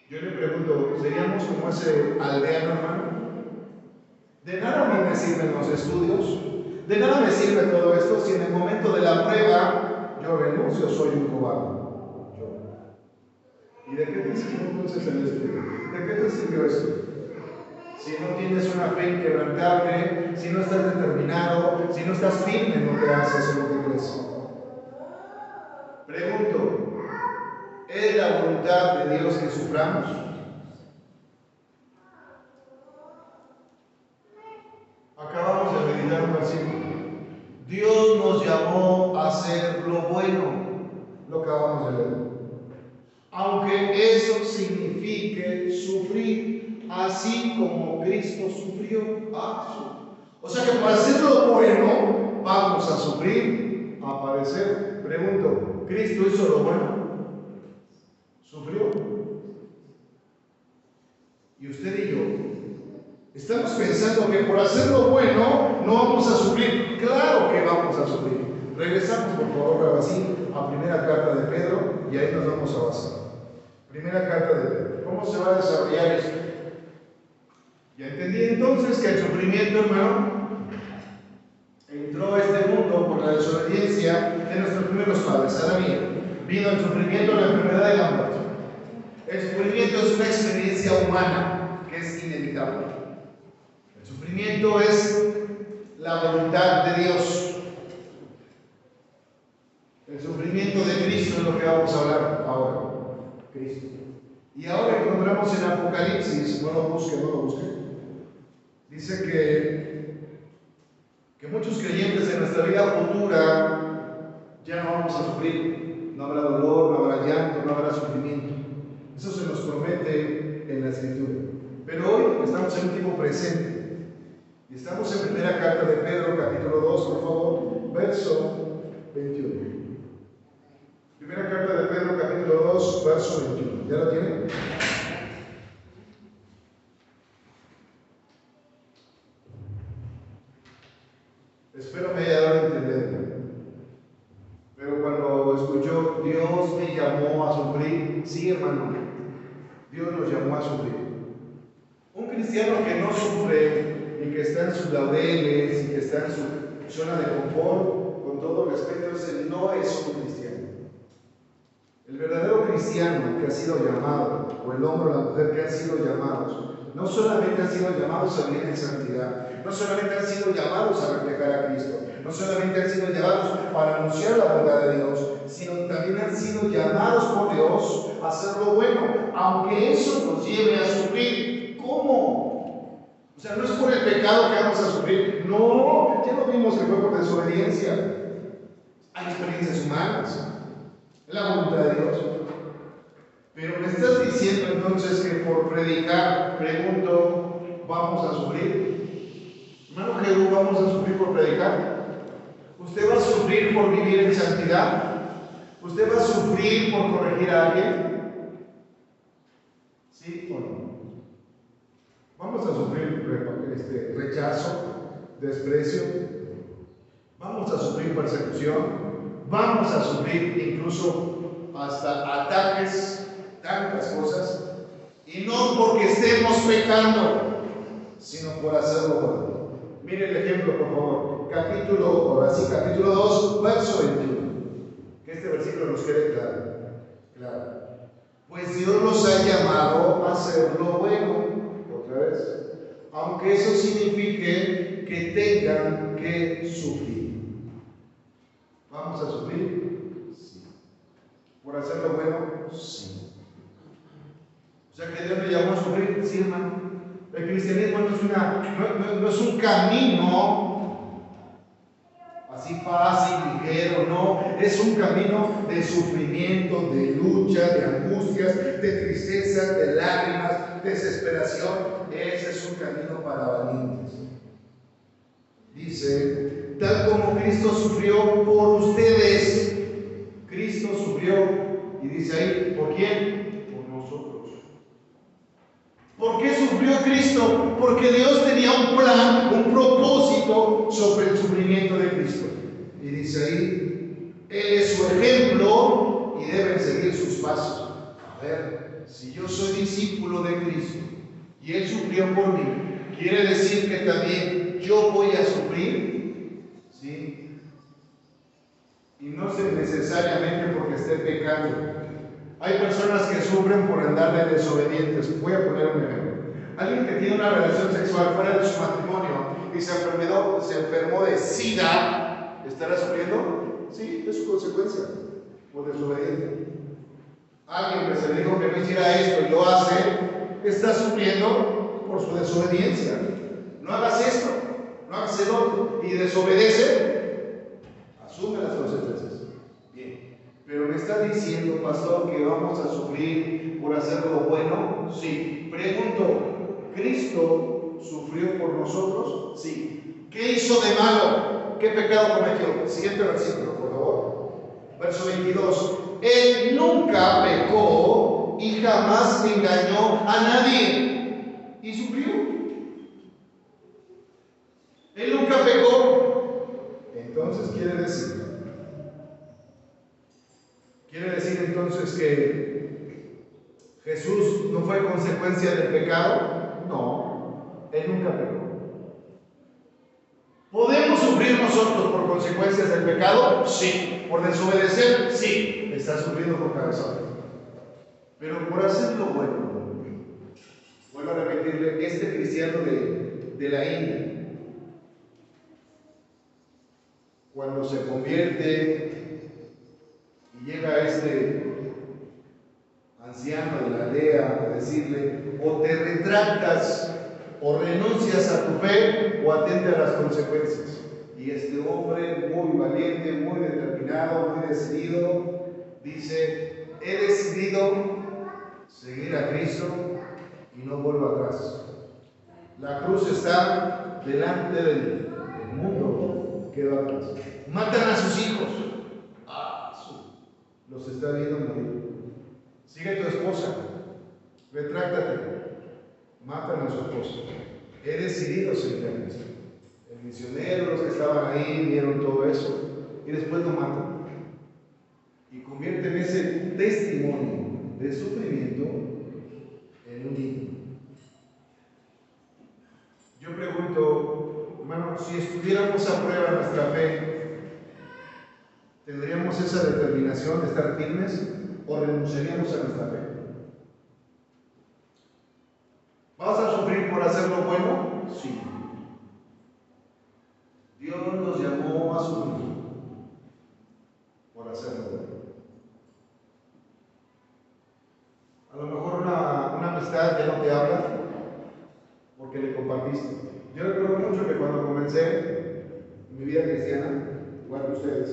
[SPEAKER 4] Yo le pregunto, ¿seríamos como ese aldeano, hermano? De nada me sirven los estudios, de nada me sirve todo esto si en el momento de la prueba yo renuncio, soy un cobarde. ¿Y de qué te sirvió entonces el estudio? ¿De qué te sirvió esto? Si no tienes una fe inquebrantable, si no estás determinado, si no estás firme en lo que haces, en lo que crees. Pregunto, ¿es la voluntad de Dios que suframos? Acabamos de meditar un versículo. Dios nos llamó a hacer lo bueno. Lo acabamos de leer. Aunque eso signifique sufrir, así como Cristo sufrió. O sea que para hacer lo bueno, vamos a sufrir, a padecer. Pregunto, ¿Cristo hizo lo bueno? ¿Sufrió? Y usted y yo estamos pensando que por hacer lo bueno no vamos a sufrir. Claro que vamos a sufrir. Regresamos por favor a Brasil, a primera carta de Pedro, y ahí nos vamos a basar. Primera carta de Pedro. ¿Cómo se va a desarrollar esto? Ya entendí entonces que el sufrimiento, hermano, entró a este mundo por la desobediencia de nuestros primeros padres, Adán y Eva. Vino el sufrimiento, la enfermedad y la muerte. El sufrimiento es una experiencia humana que es inevitable. El sufrimiento es la voluntad de Dios. El sufrimiento de Cristo es lo que vamos a hablar ahora. Cristo. Y ahora encontramos en Apocalipsis, no lo busquen. Dice que muchos creyentes en nuestra vida futura ya no vamos a sufrir. No habrá dolor, no habrá llanto, no habrá sufrimiento. Eso se nos promete en la Escritura. Pero hoy estamos en un tiempo presente. Y estamos en primera carta de Pedro, capítulo 2, por favor, verso 21. Primera carta de Pedro, capítulo 2, verso 21. ¿Ya lo tienen? Espero me haya dado a entender. Pero cuando escuchó, Dios me llamó a sufrir, sí, hermano, Dios nos llamó a sufrir. Un cristiano que no sufre y que está en sus laureles y que está en su zona de confort, con todo respeto, ese no es un cristiano. El verdadero cristiano que ha sido llamado, o el hombre o la mujer que han sido llamados, no solamente han sido llamados a vivir en santidad, no solamente han sido llamados a reflejar a Cristo, no solamente han sido llamados para anunciar la bondad de Dios, sino también han sido llamados por Dios a hacer lo bueno, aunque eso nos lleve a sufrir. ¿Cómo? O sea, no es por el pecado que vamos a sufrir. No, ya lo vimos que fue por desobediencia. Hay experiencias humanas, es la voluntad de Dios. Pero me estás diciendo entonces que por predicar, pregunto, ¿vamos a sufrir? Hermano Jesús, ¿vamos a sufrir por predicar? ¿Usted va a sufrir por vivir en santidad? ¿Usted va a sufrir por corregir a alguien? ¿Sí o no? ¿Vamos a sufrir rechazo, desprecio? ¿Vamos a sufrir persecución? ¿Vamos a sufrir incluso hasta ataques, tantas cosas? Y no porque estemos pecando, sino por hacerlo bueno. Mire el ejemplo, por favor. Capítulo 2, verso 21. Que este versículo nos quede claro. Claro. Pues Dios los ha llamado a hacer lo bueno, otra vez, aunque eso signifique que tengan que sufrir. ¿Vamos a sufrir? Sí. ¿Por hacer lo bueno? Sí. O sea que Dios me llamó a sufrir, sí, hermano. El cristianismo no es un camino así fácil, ligero, no, es un camino de sufrimiento, de lucha, de angustias, de tristeza, de lágrimas, desesperación. Ese es un camino para valientes. Dice, tal como Cristo sufrió por ustedes. Cristo sufrió, y dice ahí, ¿por quién? Por nosotros. ¿Por qué sufrió Cristo? Porque Dios tenía un plan, un propósito sobre el sufrimiento de Cristo. Y dice ahí, Él es su ejemplo y deben seguir sus pasos. A ver, si yo soy discípulo de Cristo y Él sufrió por mí, ¿quiere decir que también yo voy a sufrir? ¿Sí? Y no sé necesariamente porque esté pecando. Hay personas que sufren por andar de desobedientes. Voy a poner un ejemplo. Alguien que tiene una relación sexual fuera de su matrimonio y se enfermó de SIDA, ¿estará sufriendo? Sí, es su consecuencia, por desobediente. Alguien que se le dijo que no hiciera esto y lo hace, está sufriendo por su desobediencia. No hagas esto, no hagas el otro, y desobedece, asume las consecuencias. Bien. Pero me está diciendo, pastor, que vamos a sufrir por hacer lo bueno. Sí. Pregunto, ¿Cristo sufrió por nosotros? Sí. ¿Qué hizo de malo? ¿Qué pecado cometió? Siguiente versículo, por favor. Verso 22. Él nunca pecó y jamás engañó a nadie. ¿Y sufrió? Él nunca pecó. Entonces quiere decir entonces que Jesús no fue consecuencia del pecado. No, Él nunca pecó. ¿Podemos sufrir nosotros por consecuencias del pecado? Sí. ¿Por desobedecer? Sí. Está sufriendo por cabezón. Pero por hacer lo bueno, vuelvo a repetirle, este cristiano de la India, cuando se convierte y llega este anciano de la aldea a decirle, o te retractas o renuncias a tu fe o atente a las consecuencias. Y este hombre muy valiente, muy determinado, muy decidido, dice, he decidido seguir a Cristo y no vuelvo atrás. La cruz está delante del mundo, quedó atrás. Matan a sus hijos. Los está viendo morir. Sigue tu esposa, retráctate, matan a su esposa. He decidido seguir a Cristo. El misionero, los que estaban ahí, vieron todo eso y después lo matan. Y convierten ese testimonio de sufrimiento en un himno. Yo pregunto, hermano, si estuviéramos a prueba nuestra fe, ¿tendríamos esa determinación de estar firmes o renunciaríamos a nuestra fe? ¿Vas a sufrir por hacer lo bueno? Sí. Dios nos llamó a sufrir por hacer lo bueno. A lo mejor una amistad ya no te habla porque le compartiste. Yo recuerdo mucho que cuando comencé mi vida cristiana, igual que ustedes,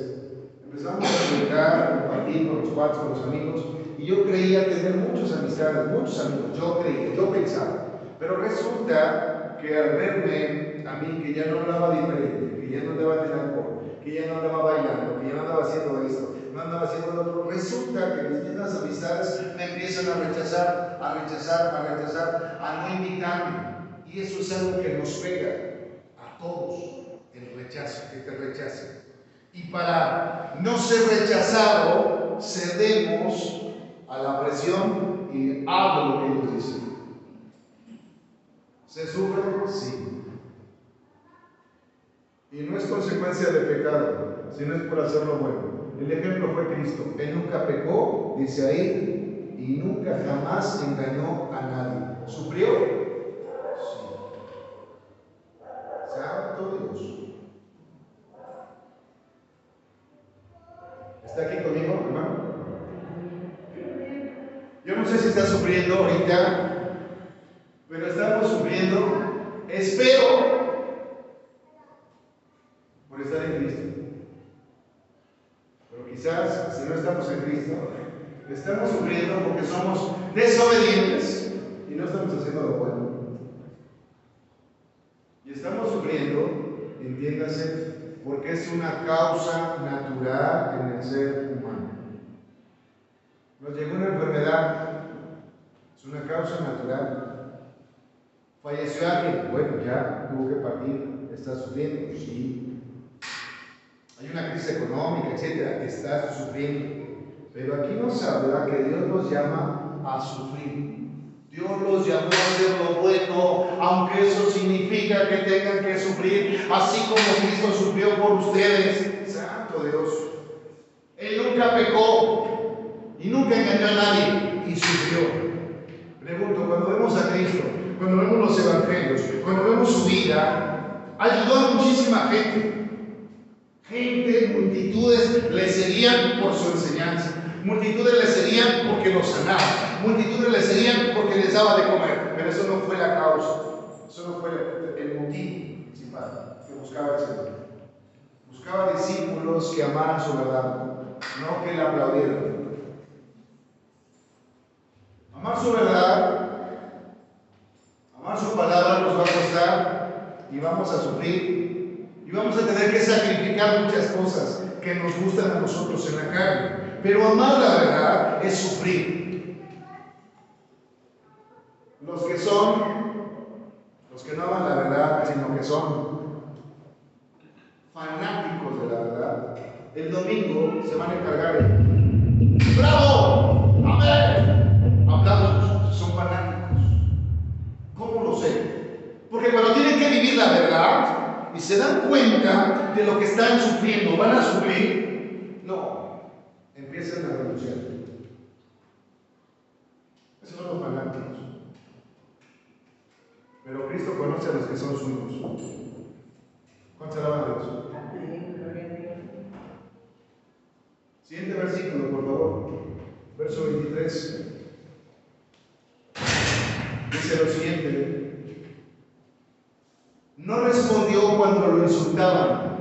[SPEAKER 4] empezamos a predicar, a compartir con los cuates, con los amigos, y yo creía tener muchas amistades, muchos amigos, yo pensaba. Pero resulta que al verme a mí que ya no hablaba diferente, que ya no andaba en alcohol, que ya no andaba bailando, que ya no andaba haciendo esto, no andaba haciendo lo otro, resulta que mis mismas amistades me empiezan a rechazar, a no invitarme. Y eso es algo que nos pega a todos, el rechazo, que te rechacen. Y para no ser rechazado, cedemos a la presión y hago lo que ellos dicen. ¿Se sufre? Sí. Y no es consecuencia de pecado, sino es por hacer lo bueno. El ejemplo fue Cristo. Él nunca pecó, dice ahí, y nunca jamás engañó a nadie. ¿Sufrió? Sí. Santo Dios. ¿Está aquí conmigo, hermano? Yo no sé si está sufriendo ahorita, pero estamos sufriendo, espero, por estar en Cristo. Pero quizás, si no estamos en Cristo, estamos sufriendo porque somos desobedientes y no estamos haciendo lo bueno. Y estamos sufriendo, entiéndase, porque es una causa natural en el ser humano. Nos llegó una enfermedad, es una causa natural. Falleció alguien, bueno, ya tuvo que partir, está sufriendo, sí. Hay una crisis económica, etcétera, está sufriendo. Pero aquí nos habla que Dios nos llama a sufrir. Dios los llamó a hacer lo bueno, aunque eso significa que tengan que sufrir, así como Cristo sufrió por ustedes. Santo Dios. Él nunca pecó y nunca engañó a nadie y sufrió. Pregunto, cuando vemos a Cristo, cuando vemos los evangelios, cuando vemos su vida, ayudó a muchísima gente. Gente, multitudes le seguían por su enseñanza. Multitudes le seguían porque los sanaba. Multitudes le seguían porque les daba de comer. Pero eso no fue la causa. Eso no fue el motivo principal que buscaba el Señor. Buscaba discípulos que amaran su verdad, no que la aplaudieran. Amar su verdad, amar su palabra nos va a costar y vamos a sufrir y vamos a tener que sacrificar muchas cosas que nos gustan a nosotros en la carne. Pero amar la verdad es sufrir. Los que no aman la verdad, sino que son fanáticos de la verdad, el domingo se van a encargar de ¡bravo! ¡Amén! Aplausos, son fanáticos. ¿Cómo lo sé? Porque cuando tienen que vivir la verdad y se dan cuenta de lo que están sufriendo, van a sufrir, no, empiezan a renunciar. Esos son los fanáticos. Pero Cristo conoce a los que son suyos. ¿Cuántos alaban a Dios? Siguiente versículo, por favor. Verso 23. Dice lo siguiente. No respondió cuando lo insultaban.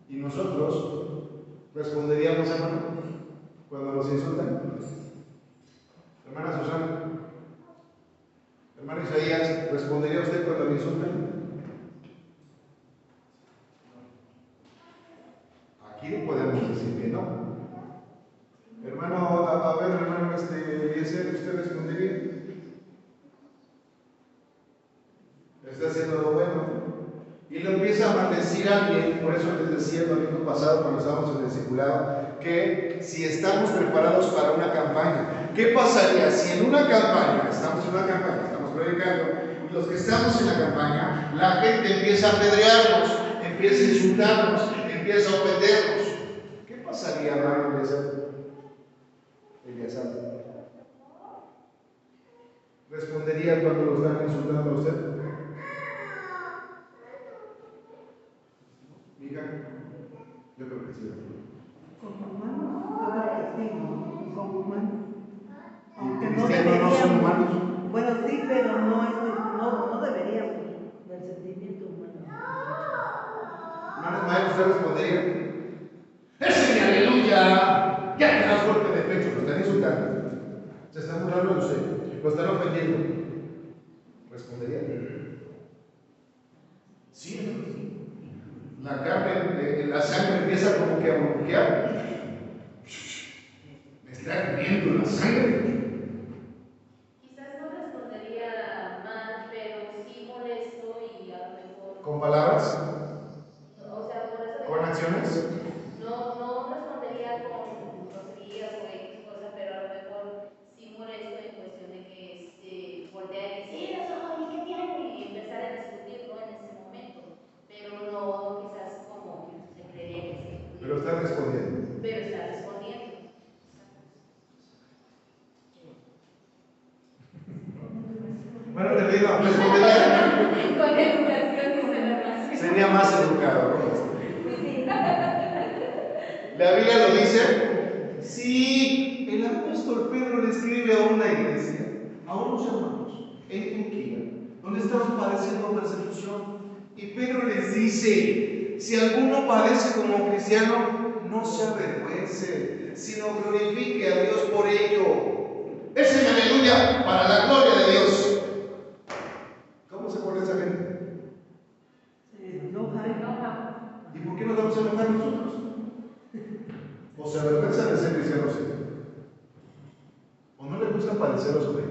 [SPEAKER 4] ¿Y nosotros responderíamos, hermano, cuando nos insultan? Hermana Susana, hermano Isaías, ¿respondería usted cuando lo insultan? Aquí no podemos decir que no. Hermano, a ver, hermano, Eliezer, ¿usted respondería? Está haciendo lo bueno. Y lo empieza a maldecir a alguien, por eso les decía el domingo pasado cuando estábamos en el discipulado, que si estamos preparados para una campaña, ¿qué pasaría si en una campaña, estamos predicando, y los que estamos en la campaña, la gente empieza a apedrearnos, empieza a insultarnos, empieza a ofendernos? ¿Qué pasaría, hermano Eliezer? ¿Respondería cuando lo están insultando a usted? Mija, yo creo que sí.
[SPEAKER 7] Como humanos, yo creo que sí, ¿no? Como humanos. Aunque no
[SPEAKER 4] ¿Cristianos no son humanos?
[SPEAKER 7] Bueno, sí, pero no deberíamos del sentimiento humano.
[SPEAKER 4] Hermano Ismael, ¿usted respondería? ¡Ese aleluya! Ya te das golpe de pecho, lo están insultando. Se están burlando de usted, lo están ofendiendo. ¿Respondería? Sí. La carne, la sangre empieza como que a burbujear. Me está hirviendo la sangre.
[SPEAKER 6] Quizás no respondería mal, pero sí molesto y a lo mejor.
[SPEAKER 4] ¿Con palabras?
[SPEAKER 6] O sea, por eso.
[SPEAKER 4] ¿Con acciones?
[SPEAKER 6] No respondería con groserías o X cosas, pero a lo mejor sí molesto en cuestión de que voltear y decir, oye, ¿qué tiene? Y empezar a discutir, ¿no? En ese momento.
[SPEAKER 4] ¿La Biblia lo dice? Sí, el apóstol Pedro le escribe a una iglesia, a unos hermanos, en Turquía, donde estaban padeciendo persecución. Y Pedro les dice, si alguno padece como cristiano, no se avergüence, sino glorifique a Dios por ello. Ese es aleluya para la gloria de Dios. ¿Cómo se pone esa gente? ¿Y por qué nos vamos a enojar nosotros? ¿O se avergüenza de ser cristianos? ¿O no les gusta padecer los sufrir?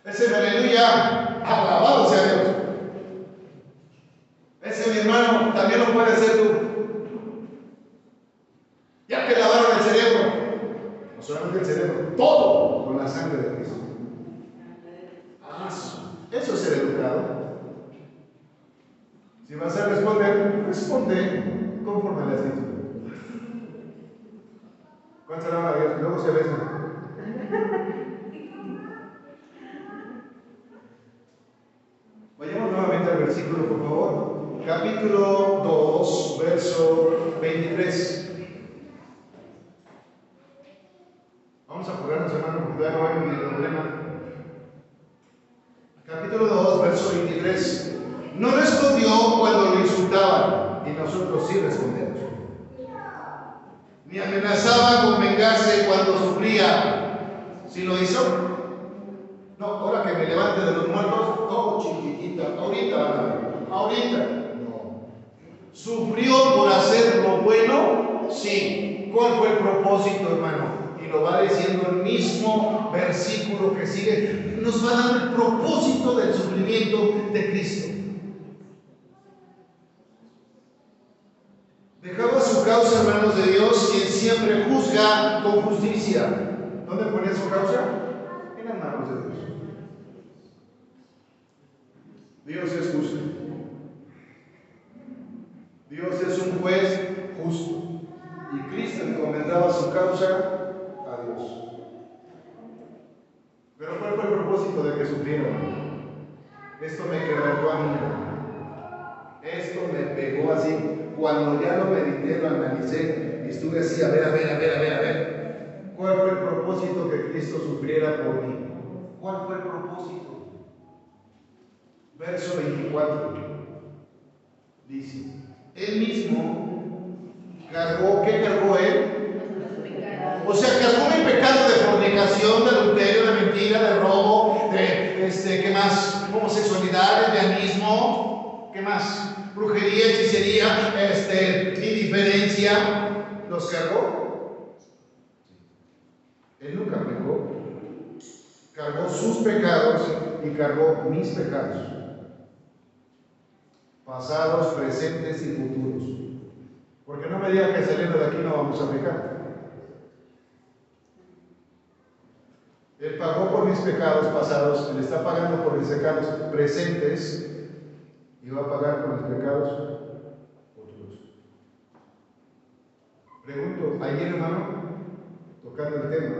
[SPEAKER 4] Ese aleluya, alabado sea Dios. Ese, mi hermano, también lo puedes ser tú. Ya te lavaron el cerebro, no solamente el cerebro, todo con la sangre de Cristo. Eso es ser educado. Si vas a responder, responde conforme a la escritura. ¿Cuánto alaban a Dios? Luego se besan. Vayamos nuevamente al versículo, por favor. Capítulo 2, verso 23. Vamos a apurarnos, hermano, porque todavía no hay ningún problema. Capítulo 2, verso 23. No respondió cuando lo insultaban, y nosotros sí respondemos. Ni amenazaba con vengarse cuando sufría. ¿Sí lo hizo? No, ahora que me levante de los muertos, oh chiquitita, ahorita. No. ¿Sufrió por hacer lo bueno? Sí. ¿Cuál fue el propósito, hermano? Y lo va diciendo el mismo versículo que sigue. Nos va dando el propósito del sufrimiento de Cristo. Dejaba su causa en manos de Dios, quien siempre juzga con justicia. ¿Dónde ponía su causa? En las manos de Dios. Dios es justo. Dios es un juez justo. Y Cristo encomendaba su causa a Dios. Pero ¿cuál fue el propósito de que sufriera? Esto me quebrantó a mí. Esto me pegó así. Cuando ya lo medité, lo analicé y estuve así, a ver. ¿Cuál fue el propósito que Cristo sufriera por mí? ¿Cuál fue el propósito? Verso 24. Dice, Él mismo cargó, ¿qué cargó Él? O sea, cargó mi pecado de fornicación, de adulterio, de mentira, de robo, de, ¿qué más? Homosexualidad, lesbianismo, ¿qué más? Brujería, hechicería, indiferencia. ¿Los cargó? Él nunca pecó. Cargó sus pecados y cargó mis pecados. Pasados, presentes y futuros. Porque no me diga que saliendo de aquí no vamos a pecar. Él pagó por mis pecados pasados, Él está pagando por mis pecados presentes y va a pagar por mis pecados futuros. Pregunto, ¿alguien, hermano, tocando el tema,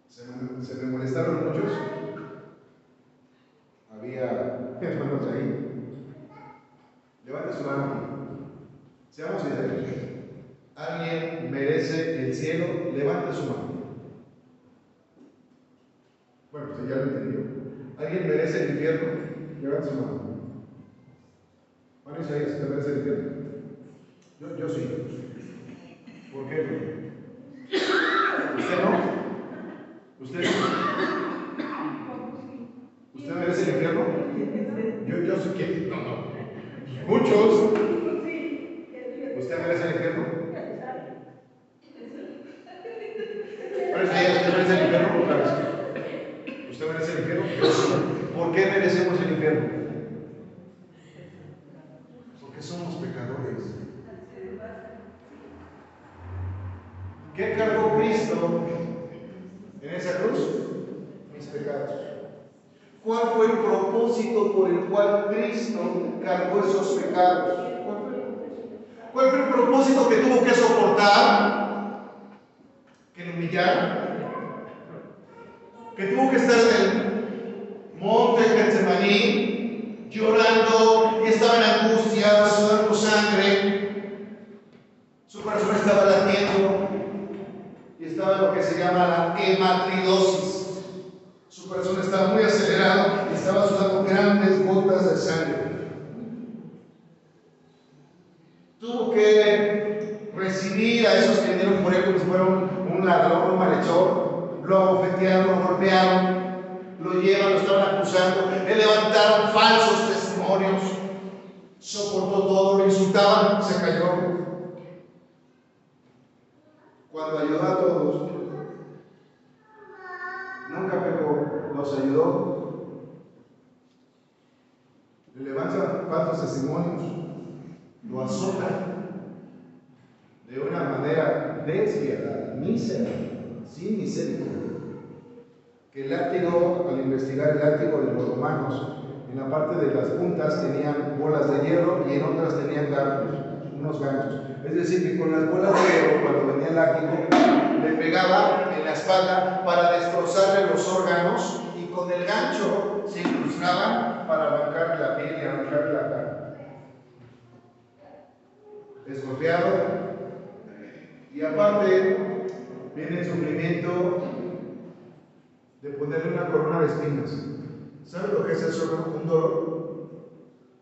[SPEAKER 4] se me molestaron muchos? Había hermanos ahí. Levante su mano. Seamos sinceros. ¿Alguien merece el cielo? Levante su mano. Bueno, usted ya lo entendió. ¿Alguien merece el infierno? Levante su mano. Juan Isaías, ¿usted merece el infierno? Yo sí. ¿Por qué? ¿Usted no? ¿Usted no? ¿Usted merece el infierno? Yo sí que. No. Muchos. ¿Usted merece el infierno? Juan Isaías, ¿usted merece el infierno? Otra vez. ¿Usted merece el infierno? Yo sí. ¿Por qué merecemos el infierno? Porque somos pecadores. ¿Qué cargó Cristo en esa cruz? Mis pecados. ¿Cuál fue el propósito por el cual Cristo cargó esos pecados? ¿Cuál fue el propósito que tuvo que soportar? Que lo humillaran. Que tuvo que estar en el monte de Getsemaní llorando y estaba en angustia, sudando sangre. Su corazón estaba latiendo y estaba en lo que se llama la hematridosis. Su corazón estaba muy acelerado y estaba sudando grandes gotas de sangre. Tuvo que recibir a esos que vinieron por él como si fuera un ladrón, un malhechor. Lo abofetearon, lo golpearon, lo llevan, lo estaban acusando, le levantaron falsos testimonios, soportó todo, lo insultaban, se cayó. Cuando ayudó a todos, nunca pegó, los ayudó, le levantan falsos testimonios, lo azotan de una manera despiadada, mísera, sin misericordia. Que el látigo, al investigar el látigo de los romanos, en la parte de las puntas tenían bolas de hierro y en otras tenían ganchos, unos ganchos. Es decir, que con las bolas de hierro, cuando venía el látigo, le pegaba en la espalda para destrozarle los órganos y con el gancho se incrustaban para arrancarle la piel y arrancarle la carne. Es golpeado y aparte viene el sufrimiento de ponerle una corona de espinas. ¿Sabe lo que es eso? Un dolor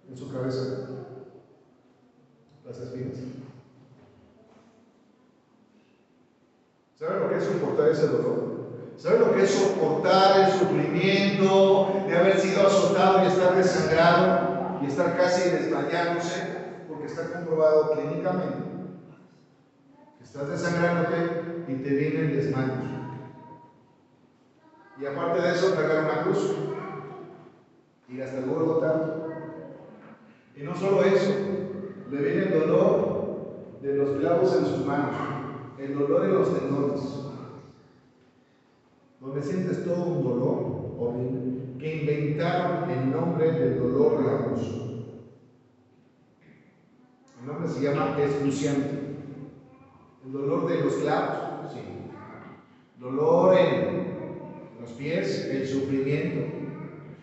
[SPEAKER 4] en su cabeza. Las espinas. ¿Sabe lo que es soportar ese dolor? ¿Sabe lo que es soportar el sufrimiento de haber sido azotado y estar desangrado y estar casi desmayándose? Porque está comprobado clínicamente que estás desangrándote y te vienen desmayos. Y aparte de eso, cargar una cruz y hasta el Gólgota. Y no solo eso, le viene el dolor de los clavos en sus manos, el dolor en los tendones, donde sientes todo un dolor horrible, que inventaron el nombre del dolor la cruz. El nombre se llama excruciante. El dolor de los clavos, sí. Dolor en los pies, el sufrimiento.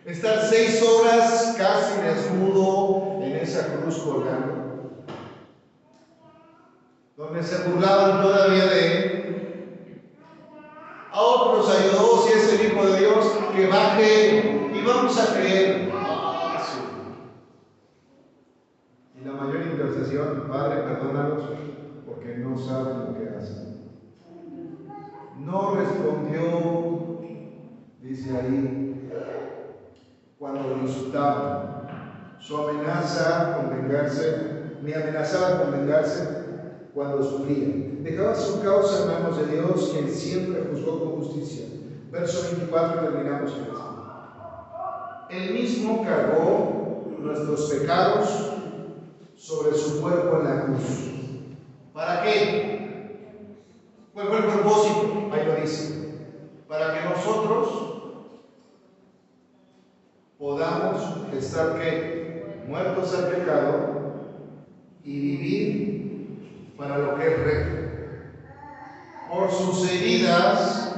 [SPEAKER 4] Estar 6 horas casi desnudo en esa cruz colgando, donde se burlaban todavía de él. A otros ayudó, si es el Hijo de Dios, que baje y vamos a creer. Y la mayor intercesión, Padre, perdónalos porque no saben lo que hacen. No respondió, dice ahí, cuando lo insultaban. Su amenaza con vengarse, ni amenazaba con vengarse cuando sufría. Dejaba su causa en manos de Dios, quien siempre juzgó con justicia. Verso 24, terminamos con esto. Él mismo cargó nuestros pecados sobre su cuerpo en la cruz. ¿Para qué? ¿Cuál fue el propósito? Ahí lo dice. Para que nosotros podamos estar ¿qué? Muertos al pecado y vivir para lo que es recto. Por sus heridas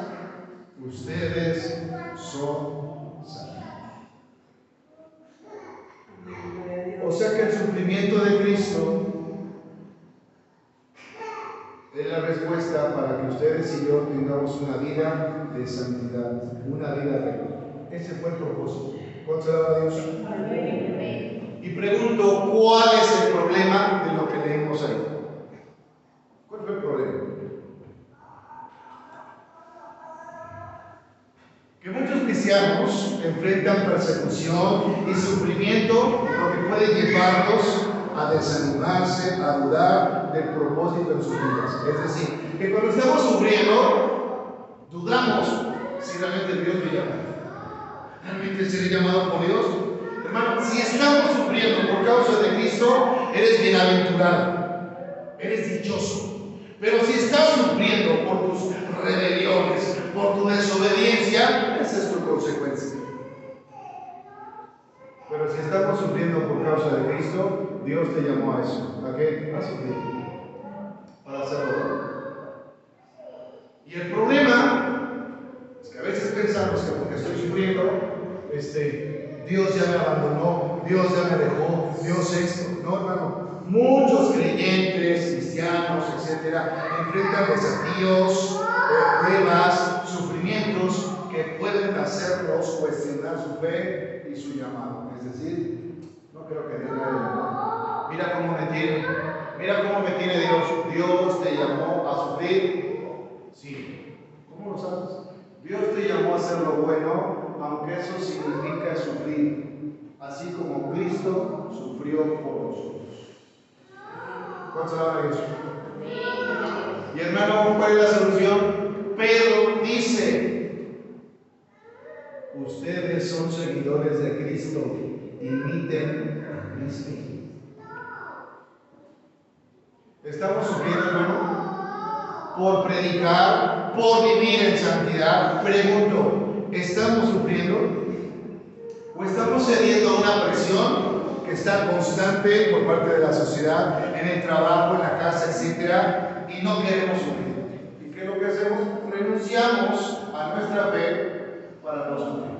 [SPEAKER 4] ustedes son sanados. O sea que el sufrimiento de Cristo es la respuesta para que ustedes y yo tengamos una vida de santidad, una vida recta. Ese fue el propósito. ¿Cuánto se da a Dios? Y pregunto, ¿cuál es el problema de lo que leímos ahí? ¿Cuál fue el problema? Que muchos cristianos enfrentan persecución y sufrimiento, lo que puede llevarlos a desanimarse, a dudar del propósito en sus vidas. Es decir, que cuando estamos sufriendo, dudamos si realmente Dios me llama. ¿Realmente seré llamado por Dios? Hermano, si estamos sufriendo por causa de Cristo, eres bienaventurado, eres dichoso. Pero si estás sufriendo por tus rebeliones, por tu desobediencia, esa es tu consecuencia. Pero si estamos sufriendo por causa de Cristo, Dios te llamó a eso. ¿A qué? A sufrir. Para hacerlo. Y el problema es que a veces pensamos que porque estoy sufriendo, Dios ya me abandonó, Dios ya me dejó, Dios esto. No, hermano. Muchos creyentes cristianos cristianos, etcétera, enfrentan desafíos, pruebas, sufrimientos que pueden hacerlos cuestionar su fe y su llamado. Es decir, no creo que Dios me haya llamado. Mira cómo me tiene Dios. Dios te llamó a sufrir. Sí. ¿Cómo lo sabes? Dios te llamó a hacer lo bueno, aunque eso significa sufrir, así como Cristo sufrió por nosotros. ¿Cuántos alaban a Dios? Y hermano, ¿cuál es la solución? Pedro dice: ustedes son seguidores de Cristo, imiten a Cristo. ¿Estamos sufriendo, hermano? Por predicar, por vivir en santidad. Pregunto, ¿estamos sufriendo? ¿O estamos cediendo a una presión que está constante por parte de la sociedad, en el trabajo, en la casa, etcétera, y no queremos sufrir? ¿Y qué es lo que hacemos? Renunciamos a nuestra fe para no sufrir.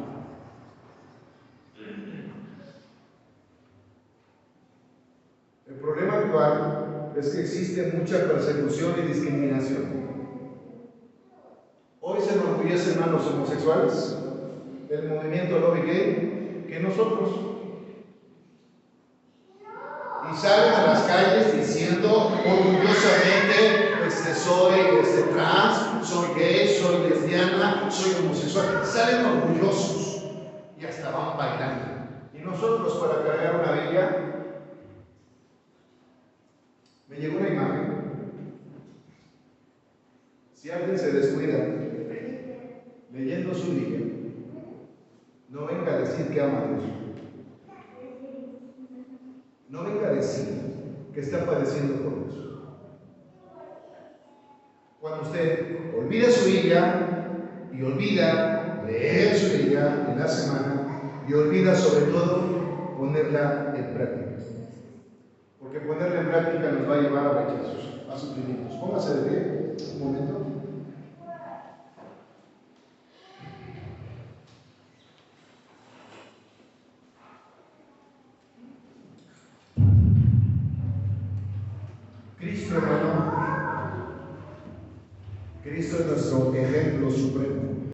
[SPEAKER 4] El problema actual es que existe mucha persecución y discriminación. Hoy se enorgullecen más los homosexuales, el movimiento lobby gay, que nosotros. Y salen a las calles diciendo orgullosamente: soy trans, soy gay, soy lesbiana, soy homosexual. Salen orgullosos y hasta van bailando. Y nosotros, para cargar una Biblia, me llegó una imagen. Si alguien se descuida leyendo su Biblia, no venga a decir que ama a Dios. No venga a decir que está padeciendo por Dios. Cuando usted olvida su Biblia y olvida leer su Biblia en la semana y olvida sobre todo ponerla en práctica. Porque ponerla en práctica nos va a llevar a rechazos, a sufrimientos. Póngase de pie un momento. Cristo, hermano, Cristo es nuestro ejemplo supremo.